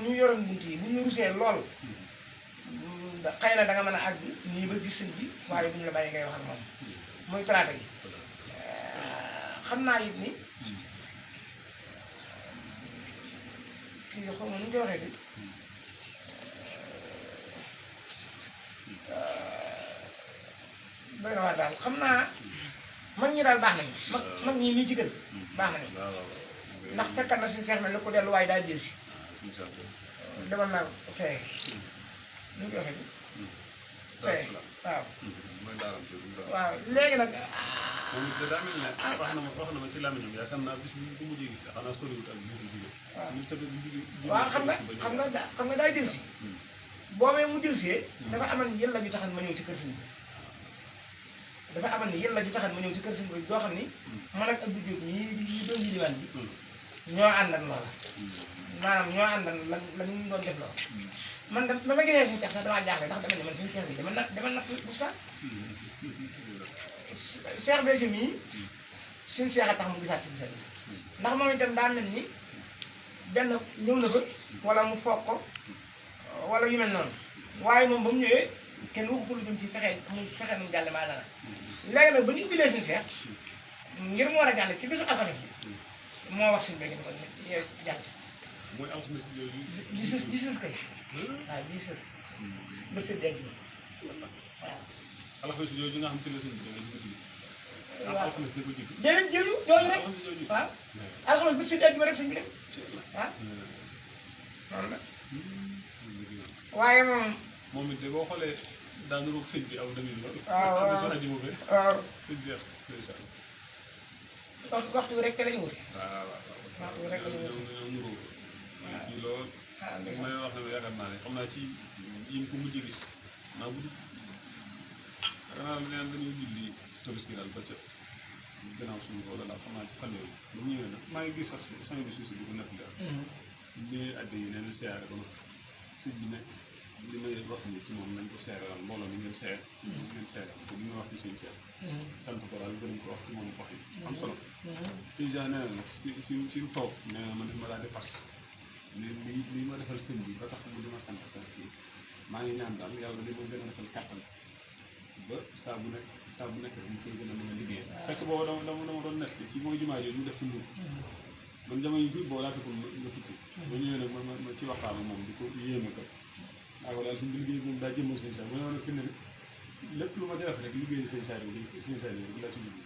ñu yoroon bunt yi buñ la rusee lool xëy na da nga mën a àgg nii ba gis sëñ bi waaye buñ la bàyyi ngay wax ak moom muy talaata gi xam naa it ni kii xaw ma nu ñu koy waxee doy na waar daal xam naa mag ñi daal baax nañu mag ñi nii ci gën baax nañu ndax fekkat na suñu seex mel ni ko dellu waaye daal jël si demal naa fee nu ñu koy waxee fee waaw waaw léegi nag moom it daa mel ne wax na ma ci làmmiñam yaakaar naa bis bu mujjee gis xanaa soriwut ak bu jógee waaw xam nga daay jël si boobee mu jël see dafa amal ni yàlla ju taxan ma ñëw ci kër sëñ bi dafa amal ni yàlla ju taxan ma ñëw ci kër sëñ bi doo xam ni man ak Abdou Diop ñii doon yi diwaan bi ñoo àndan loola maanaam ñoo àndan la ñu doon def loolu man da ma gisee suñu seex sax damaa jaaxle ndax dama ne man suñu seex bi dama napp bustaan seex bee mii suñu seex a tax mu gisaat suñu seex bi ndax moom itam daa mel ni benn ñëw na ko wala mu foog ko wala yu mel noonu waaye moom ba mu ñëwee kenn waxu ko lu jëm ci fexe nu mu jàlle maa dara léegi nag ba ñu ubbilee suñu seex ngir mu war a jàll ci bisu alxames bi moo wax suñu béykat yi ko yow jàll si. mooy alxames yooyu. di sës kay. waaw di sës. ba sëñ bi waaw. alxames yooyu nga xam te ne sëñ bi da nga ji. waaw alxames da ko ji. déedéet jëlu loolu rek waaw. alxames ba sëñ bi rek sëñ bi dem waaw. noonu la. waaye moom it de boo xoolee daa nuroog sëñ bi aw dëgg la. waaw waaw am na ji mu bëri. waaw sëñ Cheikh ndeysaan. waxtu bi rek te lañu wuti. waaw waxtu bi rek la ñu wuti. ñoo nuroo. waaw ci lool. waaw may wax ne yaakaar naa ne xam naa ci yi ko mujj gis naa bu xanaa neen dañoo julli tabaski daal ba ca gannaaw suñu ko wala daal xam naa ci fan yooyu ba mu ñëwee nag maa ngi gis sax sama bi suuf si bi ko nekk leer ñu adde yi neen siyaare ba nag sëñ bi ne li may wax ni ci moom nañ ko seereal mbooloo mi ngeen seer ngeen seeral te li nga wax ci sëñ Cheikh sant ko daal gën ko wax ci moom wax yi am solo sëñ Cheikh nee na fi mu toog nee na man ma daal di fas li ma defal sëñ bi ba tax mu dima sant ko fii maa ngi ñaan daal yàlla li ma gën a defal kàttan ba saa bu nekk ñu koy gën a mën a liggéey parce que boobu dama doon nekk ci mooy jumaa yooyu mu def ci Mbuur man jamono yi boobu laa fekkul ma tukki ba ñëwee nag ma ci waxtaan ak moom di ko yéeme ko waaw daal suñu liggéey moom daa jëmmal sëñ Saaliw ma ne woon fi ne lépp lu ma ci def rek liggéey sëñ Saaliw bi laa ci dugg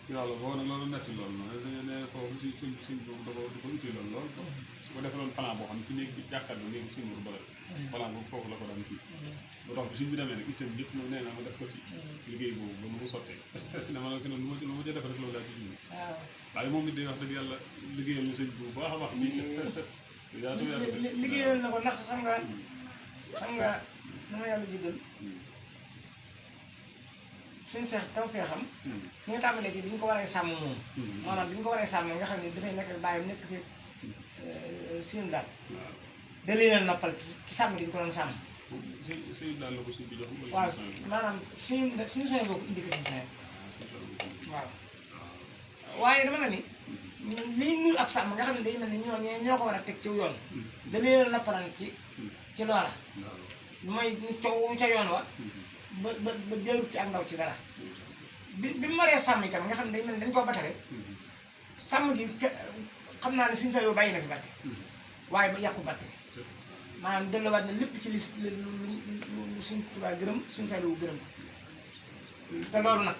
yàlla boo nag loolu netti loolu noonu ne foofu sëñ boobu da ko uti loolu bu defaloon plan boo xam ne ci néeg bi jàkkaarloo néegu suñu mur bële plan boobu foofu la ko daan kii ba tax bi suñ bi demee nag itam lépp moom nee naa ma def ko ci liggéey boobu ba nu mu sottee dama la ko ne lu ma ca def rek loolu laa ci dugg waaye moom it day wax dëgg yàlla liggéeyal na sëñ bu baax a baax liggéeyal na ko ndax xam nga dama yàlla jégal suñu seex taw fee xam fi nga tàmbalee ci bi ñu ko waree sàmm moom maanaam bi ñu ko waree sàmm nga xam ne dafay nekk bàyyam nekk fi seen daal da leen a noppal ci sàmm gi ñu ko doon sàmm sëñ daal la ko sëñ bi jox. waaw maanaam suñu soññ boobu indi ko suñu waaw waaye dama ne ni liy nuyu ak sàmm nga xam ne day mel ni ñoo ko war a teg ci yoon da leen a napparan ci loola mooy coow ca yoon wa ba jëlut ci ak ndaw ci dara bi mu waree sàmm itam nga xam ne day mel ni dañ koo batare sàmm gi xam naa ne suñu sa yoo bàyyi na fi barke waaye ba yàqu barke maanaam delluwaat na lépp ci li suñ Tuubaa gërëm suñ sa yoo gërëm te loolu nag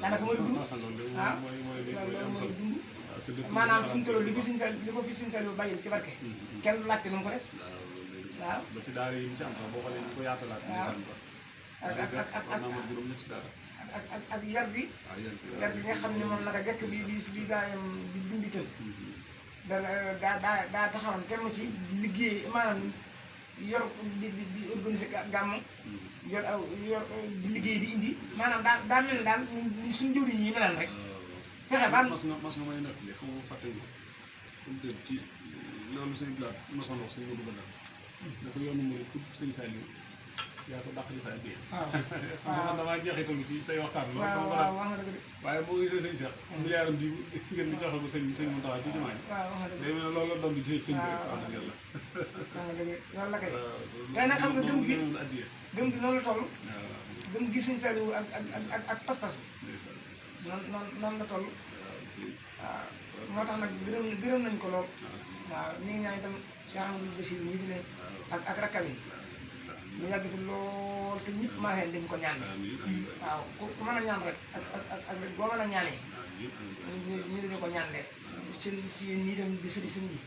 daanaka mooy dund ah loolu mooy dund maanaam fi mu toll li ko fi suñ sa yoo bàyyil ci barke kenn du laajte nu mu ko def waaw ba ci daara yi mu ci am sax boo xoolee ñu ko yaatalaat ak yar bi nga xam ne moom naka jekk bi daayam bi dundital daa taxawoon temm ci liggéey maanaam yor di organiser gàmm yor di liggéey di indi maanaam daa mel ne daal suñu jëwriñ yi melan rek fexe ba mas nga may nettali xam nga fàtte nga comme dégg ci loolu sëñ Blaat mosoon wax sëñ Modou Badal da ko yoonu mooy pour sëñ Saliou yaa ko dàq di fay biir waaw damaa jeexitalu ci say waxtaan loolu waaye boo gisee sëñ Cheikh milliardam bi ngeen di joxe ko sëñ Mountakha ci jumaa yi day mel ne loolu la doon di ci sëñ bi wax dëgg yàlla loolu la kay tey nag xam nga gëm gi noonu la toll gëm gi sëñ Saliou ak pas-pas bi noonu la toll waaw moo tax nag gërëm nañ ko lool waaw ñu ngi ñaan itam Cheikh Amadou Bassir mi fi ne ak rakkam yi mu yàgg fi lool te ñëpp maa leen dem ko ñaan waaw ku mën a ñaan rek ak boo mën a ñaanee ñu dañu ko ñaan de seen si yéen ñii itam di sëri sëñ bi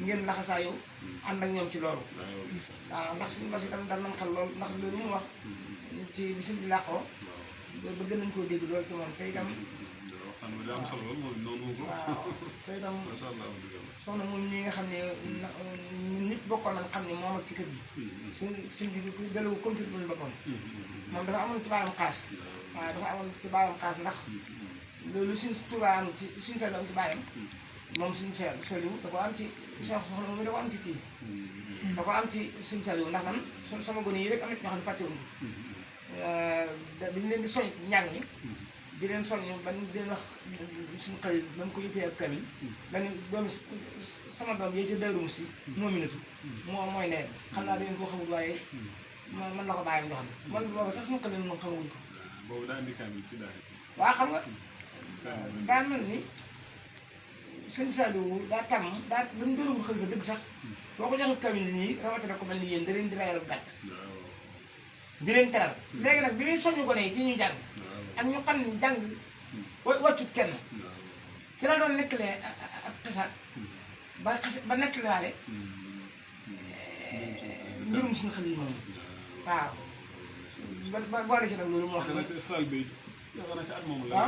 ngeen laxasaayu ànd ak ñoom ci loolu waaw ndax suñu bas itam dal nañ xel lool ndax loolu mu wax ci bi sëñ bi làqoo ba gën nañ koo dégg loolu ci moom te itam waaw te itam soxna moom ñi nga xam ne ñun nit bokkoon nañ xam ne moom ak ci kër gi suñ bi dalawu contribué boppam moom dafa amoon ci baayam xaas waaw dafa amoon ci baayam xaas ndax loolu suñ Tuubaa am ci suñ Saliou am ci baayam moom suñ Saliou da ko am ci soxna moom da ko am ci kii da ko am ci suñ Saliou ndax man sama gone yi rek am na ñoo xam ne fàttewuñu bi ñu leen di soñ njàng mi di leen soññ ba di leen wax suñu xëy ba mu ko yëtee ak kamil dañu doomi sama doom yooyu si Daaru Musti moo minatu mooy ne xam naa da ngeen koo xamul waaye man la ko bàyyam jox na man booba sax suñu xëy moom xamaguñ ko waaw xam nga daa mel ni sëñ Saliou daa tàmm daa ba mu doon xëy fa dëgg sax boo ko joxul kamil nii rawatina ko mel ni yéen da leen di rayal gàtt di leen teral léegi nag bi ñuy soññu gone yi ci ñu jàng ak ñu xam ne jàng wàccut kenn ci la doon nekkalee ak xisaat ba nekkalewaale mbirum suñu xel yi moom waaw ba boole ci nag loolu moo xam ne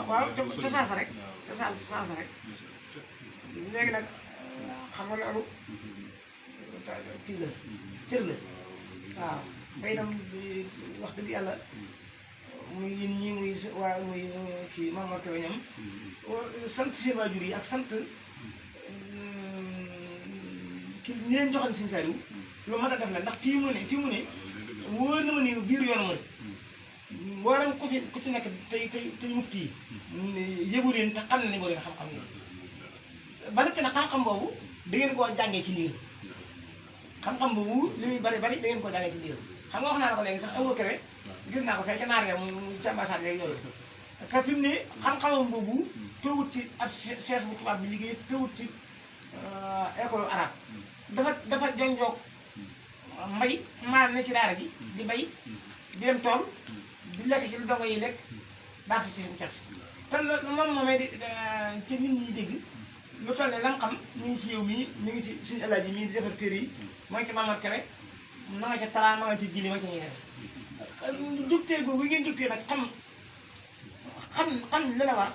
waaw ca saasa rek ca saasa rek léegi nag xam nga loolu kii la cër la waaw day itam wax dëgg yàlla muy yéen ñii muy kii Mame Mor Kébé ñoom sant seen waajur yi ak sant kii ñi leen joxoon Sëñ Saliou lu mat a def la ndax fii mu ne wóor na ma ni biir yoonu ma waram ku ci nekk tey mufti yi yëgu leen te xam ne ko leen xam-xam yi ba noppi nag xam-xam boobu da ngeen koo jàngee ci ndigal xam-xam boobu li muy bari da ngeen koo jàngee ci ndigal xam nga wax naa la ko léegi sax Mame Mor Kébé gis naa ko fee ca naar ya mu ci ambassade yeeg yooyu te fi mu ne xam-xamam boobu teewut ci ab chaise bu tubaab bi liggéey teewut ci école arabe dafa jonjoog mbay maa ne ci daara ji di bay di dem tool di lekk ci lu dongo yi lekk baax si ci mu cas te loolu moom moomee di ci nit ñi dégg lu toll ne lam xam mi ngi ci yow mii mi ngi ci suñu Alaaji mii di defar téere yi mooy ci Mame Mor Kébé ma nga ca Tara ma nga ci Jili ma ca ñuy des jógtee googu ngeen jógtee nag xam li la war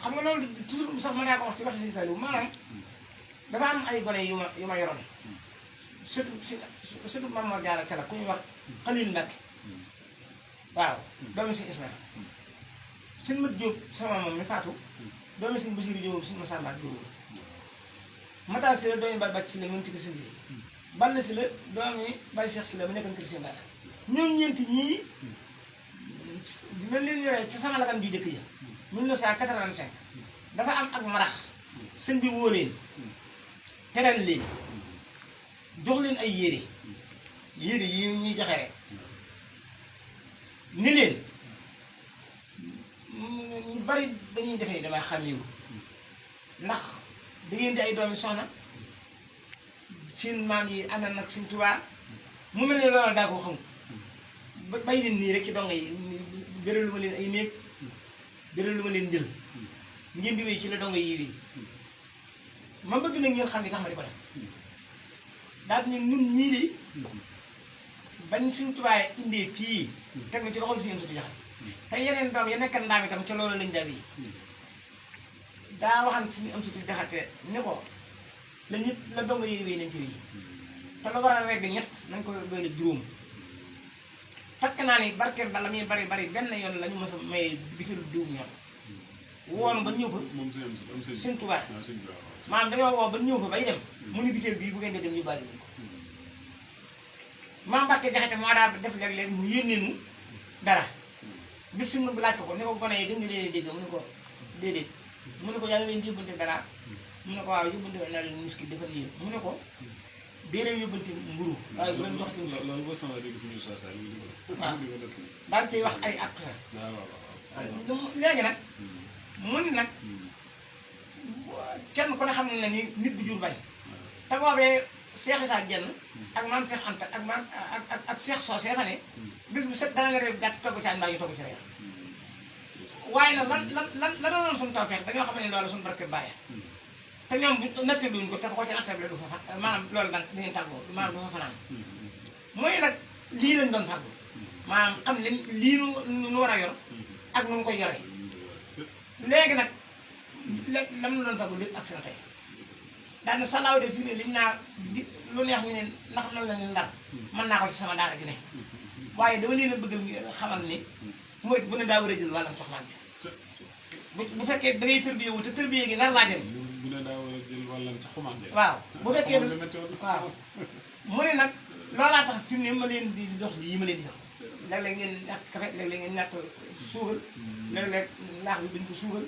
xam nga loolu toujours sax mën naa ko wax ci waxi Sëñ Saliou maanaam dafa am ay gone yu ma yoroon surtout Mame Mor Diarra Kala ku ñuy wax Xalil Mbacke waaw doomi Sëñ Ismaïla Sëñ Mat Jóob sama moom mi faatu doomi Sëñ Basiru Jóob Sëñ Masamba Jóob Matar Si la doomi ba bàcc si la mën ci ko sëñ bi Balla Sylla doomi Baye Cheikh Sylla mu nekkoon kër Sëñ Bara ñoom ñeenti ñii dina leen yoree ci sama lagan ju jëkk ja 1985 dafa am ak marax sëñ bi woo leen teral leen jox leen ay yére yi ñuy joxe rek ni leen ñu bari dañuy defee damay xàmmeewu ndax da ngeen di ay doomi soxna seen maam yi ànd nag Sëñ Tuubaa mu mel ne loolu daa ko xam bay leen nii rek ci donga yi bérélu ma leen ay néeg bérélu ma leen jël ngeen di wéy ci la donga yi wéy ma bëgg nag ngeen xam ni tax ma di ko def daal ni nun ñii de bañ Sëñ Tuubaa indee fii teg na ci loxol si yéen sutu jaxat te yeneen doom ya nekkan ndaam itam ca loolu lañ daal yi daa waxan suñu am sutu jaxate ni ko la ñit la donga yi wéy nañ ci wéy te la war a regg ñett nañ ko doole juróom takk naa ni barkeel ba la muy bari benn yoon la ñu mos a may bitil diw ñoom woonu ba ñëw fa Sëñ Tuubaa maanaam dañoo woo ba ñëw fa bay dem mu ni bitil bii bu ngeen di dem ñu bari ko maam Mbàkke Jaxate moo daa def léeg-léeg mu yónnee nu dara bis si mu laaj ko ne ko gone yi gën nga leen dégg mu ne ko déedéet mu ne ko yaa ngi leen yóbbante dara mu ne ko waaw yóbbante naa leen miski defal lii mu ne ko déedéet yóbbante mburu waaye bu leen joxati miski loolu boo sama dégg suñu sosal yi waaw daal ciy wax ay àq sax léegi nag mu ni nag kenn ku ne xam ne ni nit bu jur bañ te boobee Cheikh Issa Diène ak maam Cheikh Anta ak maam ak Cheikh Socé fa ne bis bu set dana nga reeb gàtt togg caan mbaa ñu togg ci reer waaye nag la doonoon suñu tawfeex dañoo xam ne loolu suñu barke bàyyi te ñoom bu natte duñ ko te ko ci nattable du fa maanaam loolu nag dañuy tàggoo maanaam du fa fanaan mooy nag lii lañ doon fàggu maanaam xam ne lii nu war a yor ak nu mu koy yoree léegi nag lam nu doon fàggu lépp ak seen tey daane salaaw de fii ne liñ naa lu neex ñu ne ndax man la ne ndar mën naa ko ci sama daara gi ne waaye dama leen a bëgg xamal ni mooy bu ne daa war a jël wàllam soxlaan bi bu fekkee da ngay tërbiyee wu te tërbiyee gi nar laa jël bu ne daa war a jël wàllam ci xumaan de waaw bu fekkee waaw mu ne nag loolaa tax fi mu ne ma leen di dox lii ma leen di dox léeg-léeg ngeen ñàkk kafe léeg-léeg ngeen ñàkk suugal léeg-léeg laax bi dañ ko suugal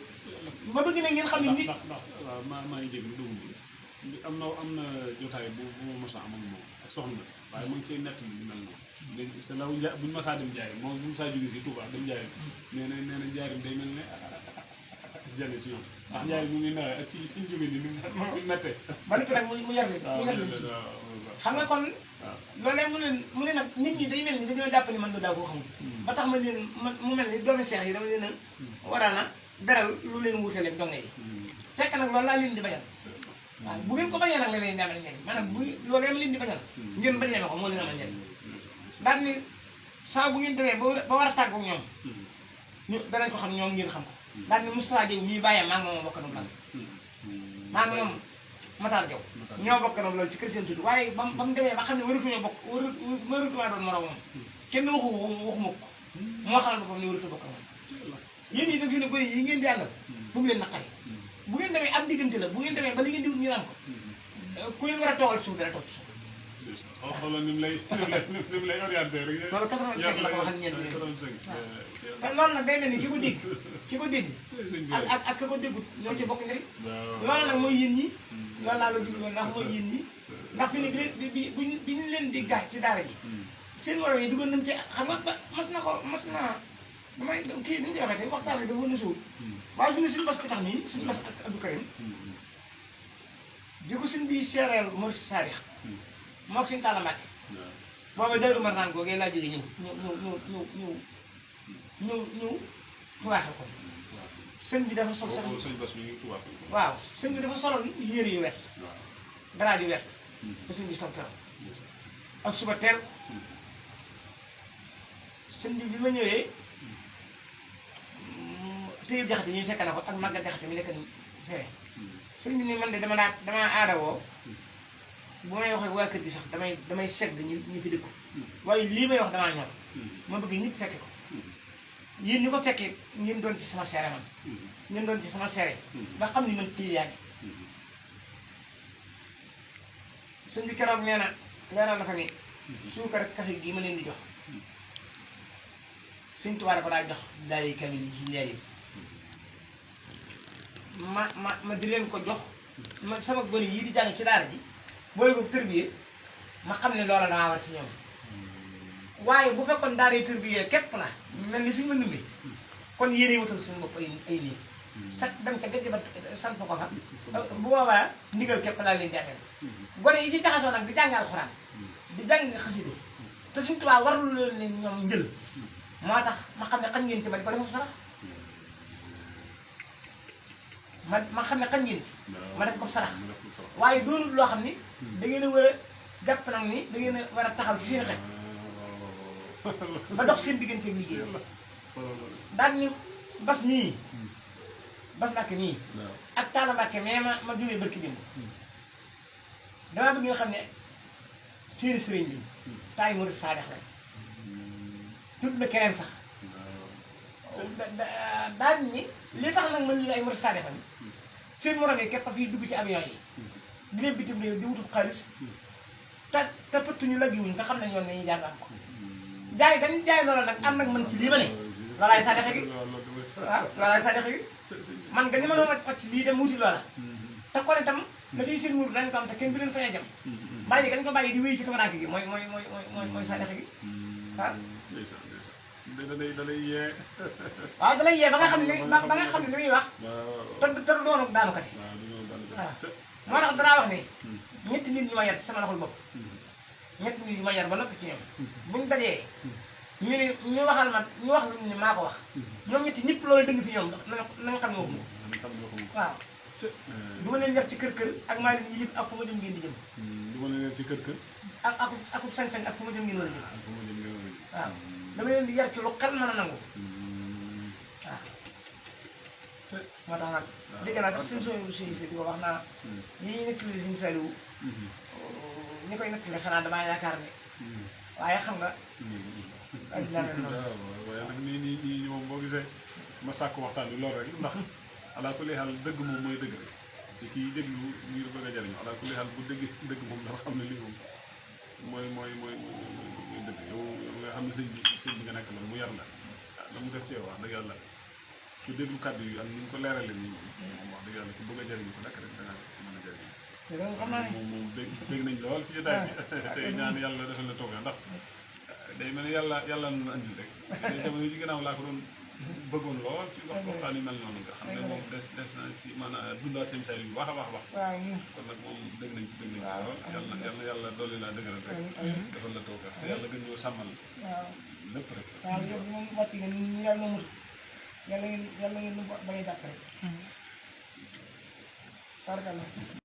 ma bëgg na ngeen xam ne nit ndax waaw maa ngi dégg lu dugub bi am na jotaay bu ma mos a am ak moom ak soxna si waaye mu ngi cay nett li mel noonu léegi sa law buñu masaa dem jaay moom bu masaa jóge fii Touba dem jaay nee na njaarim day mel ne jane ci ñoom ndax njaay mu ngi nawee ak fii fi ñu jóge ni mu mettee ba noppi nag mu yar leen ci xam nga kon loolee mu ne nag nit ñi day mel ni dañoo jàpp ni man daa koo xamul ba tax ma leen mu mel ni doomi seex yi dama leen a waraana beral lu leen wutale ak donge yi fekk nag loolu laa leen di bañal waaw bu ngeen ko bañee nag la leen di amal njëriñ maanaam bu loolee ma leen di bañal ngeen bañ leen ko moo leen amal njëriñ daal ni saa bu ngeen demee ba war a tàggu ñoom ñu danañ ko xam ñoom ngeen xam ko daal ni Moustapha Diop mii bàyyee maa ngi moom bokk na maa ngi moom Matar Diaw ñoo bokk na loolu ci kër seen sutu waaye ba mu demee ba xam ne waratuñoo bokk waratumaa doon moroom moom kenn waxuma ko moo xamal boppam ne waratu bokk moom yéen yi tam fi ne gone yi ngeen di àndal bu mu leen naqari bu ngeen demee ab diggante la bu ngeen demee ba li ngeen di wut ñu naan ko ku leen war a toogal suuf dana toog ci suuf xoolal ni mu lay orienté rek. loolu 85 la ko waxal ñeent te loolu nag day mel ni ki ko dégg ak ki ko déggut ñoo ci bokk njëriñ loolu nag mooy yéen ñi loolu laa la duggoon ndax mooy yéen ñi ndax fi ne bi ñu leen di gaaj ci daara ji seen waroon yi duggoon nañ ci xam nga ba mas naa damay kii ni ñu koy waxee waxtaan bi dafa nësuwul waaye fi ne suñu bas bi tax nii suñu bas ak Abdou Karim di ko suñ bii seereel Mourid Sarix moog suñu Talla Mbacke boobu Daaru Marnaan googee laa jógee ñëw tubaase ko sëñ bi dafa sol sax waaw sëñ bi dafa soloon yére yu wet dara di wet ba sëñ bi sol keroog ak suba teel sëñ bi ma ñëwee téyeb jaxate ñuy fekk na ko ak màggat jaxate mi nekk fee sëñ bi ni man de damaa aadawoo bu may wax ak waa kër gi sax damay segg ñu fi dëkku waaye lii may wax damaa ñor ma bëgg ñëpp fekke ko yéen ñu ko fekkee ngeen doon ci sama seere man ngeen doon ci sama seere ba xam ni man ci yaagi sëñ bi keroog nee na leeral na fa ni suukar ak café gi ma leen di jox Sëñ Tuubaa da ko daa jox daal yi kamil yi ci leer yi ma di leen ko jox ma sama gone yii di jàng ci daara ji boole ko tërbiyee ma xam ne loola daa war ci ñoom waaye bu fekkoon daaree tërbiyee képp la mel ni suñu ma numbi kon yéene wutal suñu bopp ay nii sax dem ca gëj ba sant ko fa bu boobaa ndigal képp laa leen jàngal gone yi ci jaxasoo nag di jàng alxuraan di jàng xasida te Sëñ Tuubaa warul leen ñoom njël moo tax ma xam ne xañ ngeen ci ma di ko defal sarax ma xam ne xañ ngeen ci ma def ko sarax waaye doonul loo xam ni da ngeen a war a jàpp nag ni da ngeen a war a taxaw ci seen xel ba dox seen digganteeg liggéey daan ni bas mii bas Mbàkke mii ak Taala Mbàkke mais ma jógee barki démb damaa bëgg nga xam ne seeni sëriñ bi taay murid saadex la tudd na keneen sax daal ni li tax nag man ñu ay murid saadex la seen morom yi képp fii dugg ci avion yi di leen bitim réew di wutub xaalis te pëttuñu laggiwuñ te xam nañ yoon nañuy jàng am ko jaay dañ jaay loolu nag am nag man ci lii ma ne loolaay saadexe gi waaw loolaay saadexe gi man nga ni ma doon wàcc lii dem wuti loola te kon itam la ciy seen murid dañ ko am te kenn du leen sañ a jam bàyyi gañ ko bàyyi di wéy ci tamaraanke gi mooy saadexe gi waaw dalay yee waaw dalay yee ba nga xam ne ba nga xam ne li muy wax te doonu daanu kati waaw moo tax danaa wax ne ñetti nit ñu ma yar ci sama loxol bopp ñetti nit yu ma yar ba noppi ci ñoom buñ dajee ñu ne ñu waxal ma ñu wax lu ne maa ko wax ñoom ñetti ñëpp loolu dëgg fi ñoom na nga xam ne waxuma waaw du ma leen yar ci kër ak maa leen yilif ak fu ma jëm ngeen di jëm du ma leen yar ci kër ak sañ-sañ ak fu ma jëm ngeen war a jëm waaw dama leen di yar ci lu xel mën a nangu waaw moo tax nag dégg naa sax suñu sooy si di ko wax naa yi nettali suñu Saliou ñi koy nettali xanaa damaa yaakaar ne waaye xam nga addina mel noonu waaye nag nii moom boo gisee ma sàkk waxtaan bi loolu rek ndax alaa kulli xaal dëgg moom mooy dëgg rek ci kii déglu ngir bëgg a jariñu alaa kulli xaal bu dëgg moom dafa xam ne lii moom mooy dëgg yow nga xam ne sëñ bi nga nekk la mu yar la la mu def ci yow wax dëgg yàlla ku déglu kàddu yi ak ni ñu ko leerale nii moom wax dëgg yàlla ku bëgg a jariñu ko nekk rek danga mën a jariñu te loolu xam naa ne moom dégg nañ lool ci jotaay bi tey ñaan yàlla defal la toog ndax day mel ni yàlla nu andil rek te jamono ci ginnaaw laa ko doon bëggoon lool ci waxtaan yu mel noonu nga xam ne moom des na ci maanaam dundaa sëñ Saliou bu baax a baax kon nag moom dégg nañ ci lool yàlla dolli laa dëgëral rek defal la toog te yàlla gën ñoo sàmmal lépp rek waaw yow moom wàcc nga ñu yàlla moomul yàlla ngeen ba ngay jàpp rek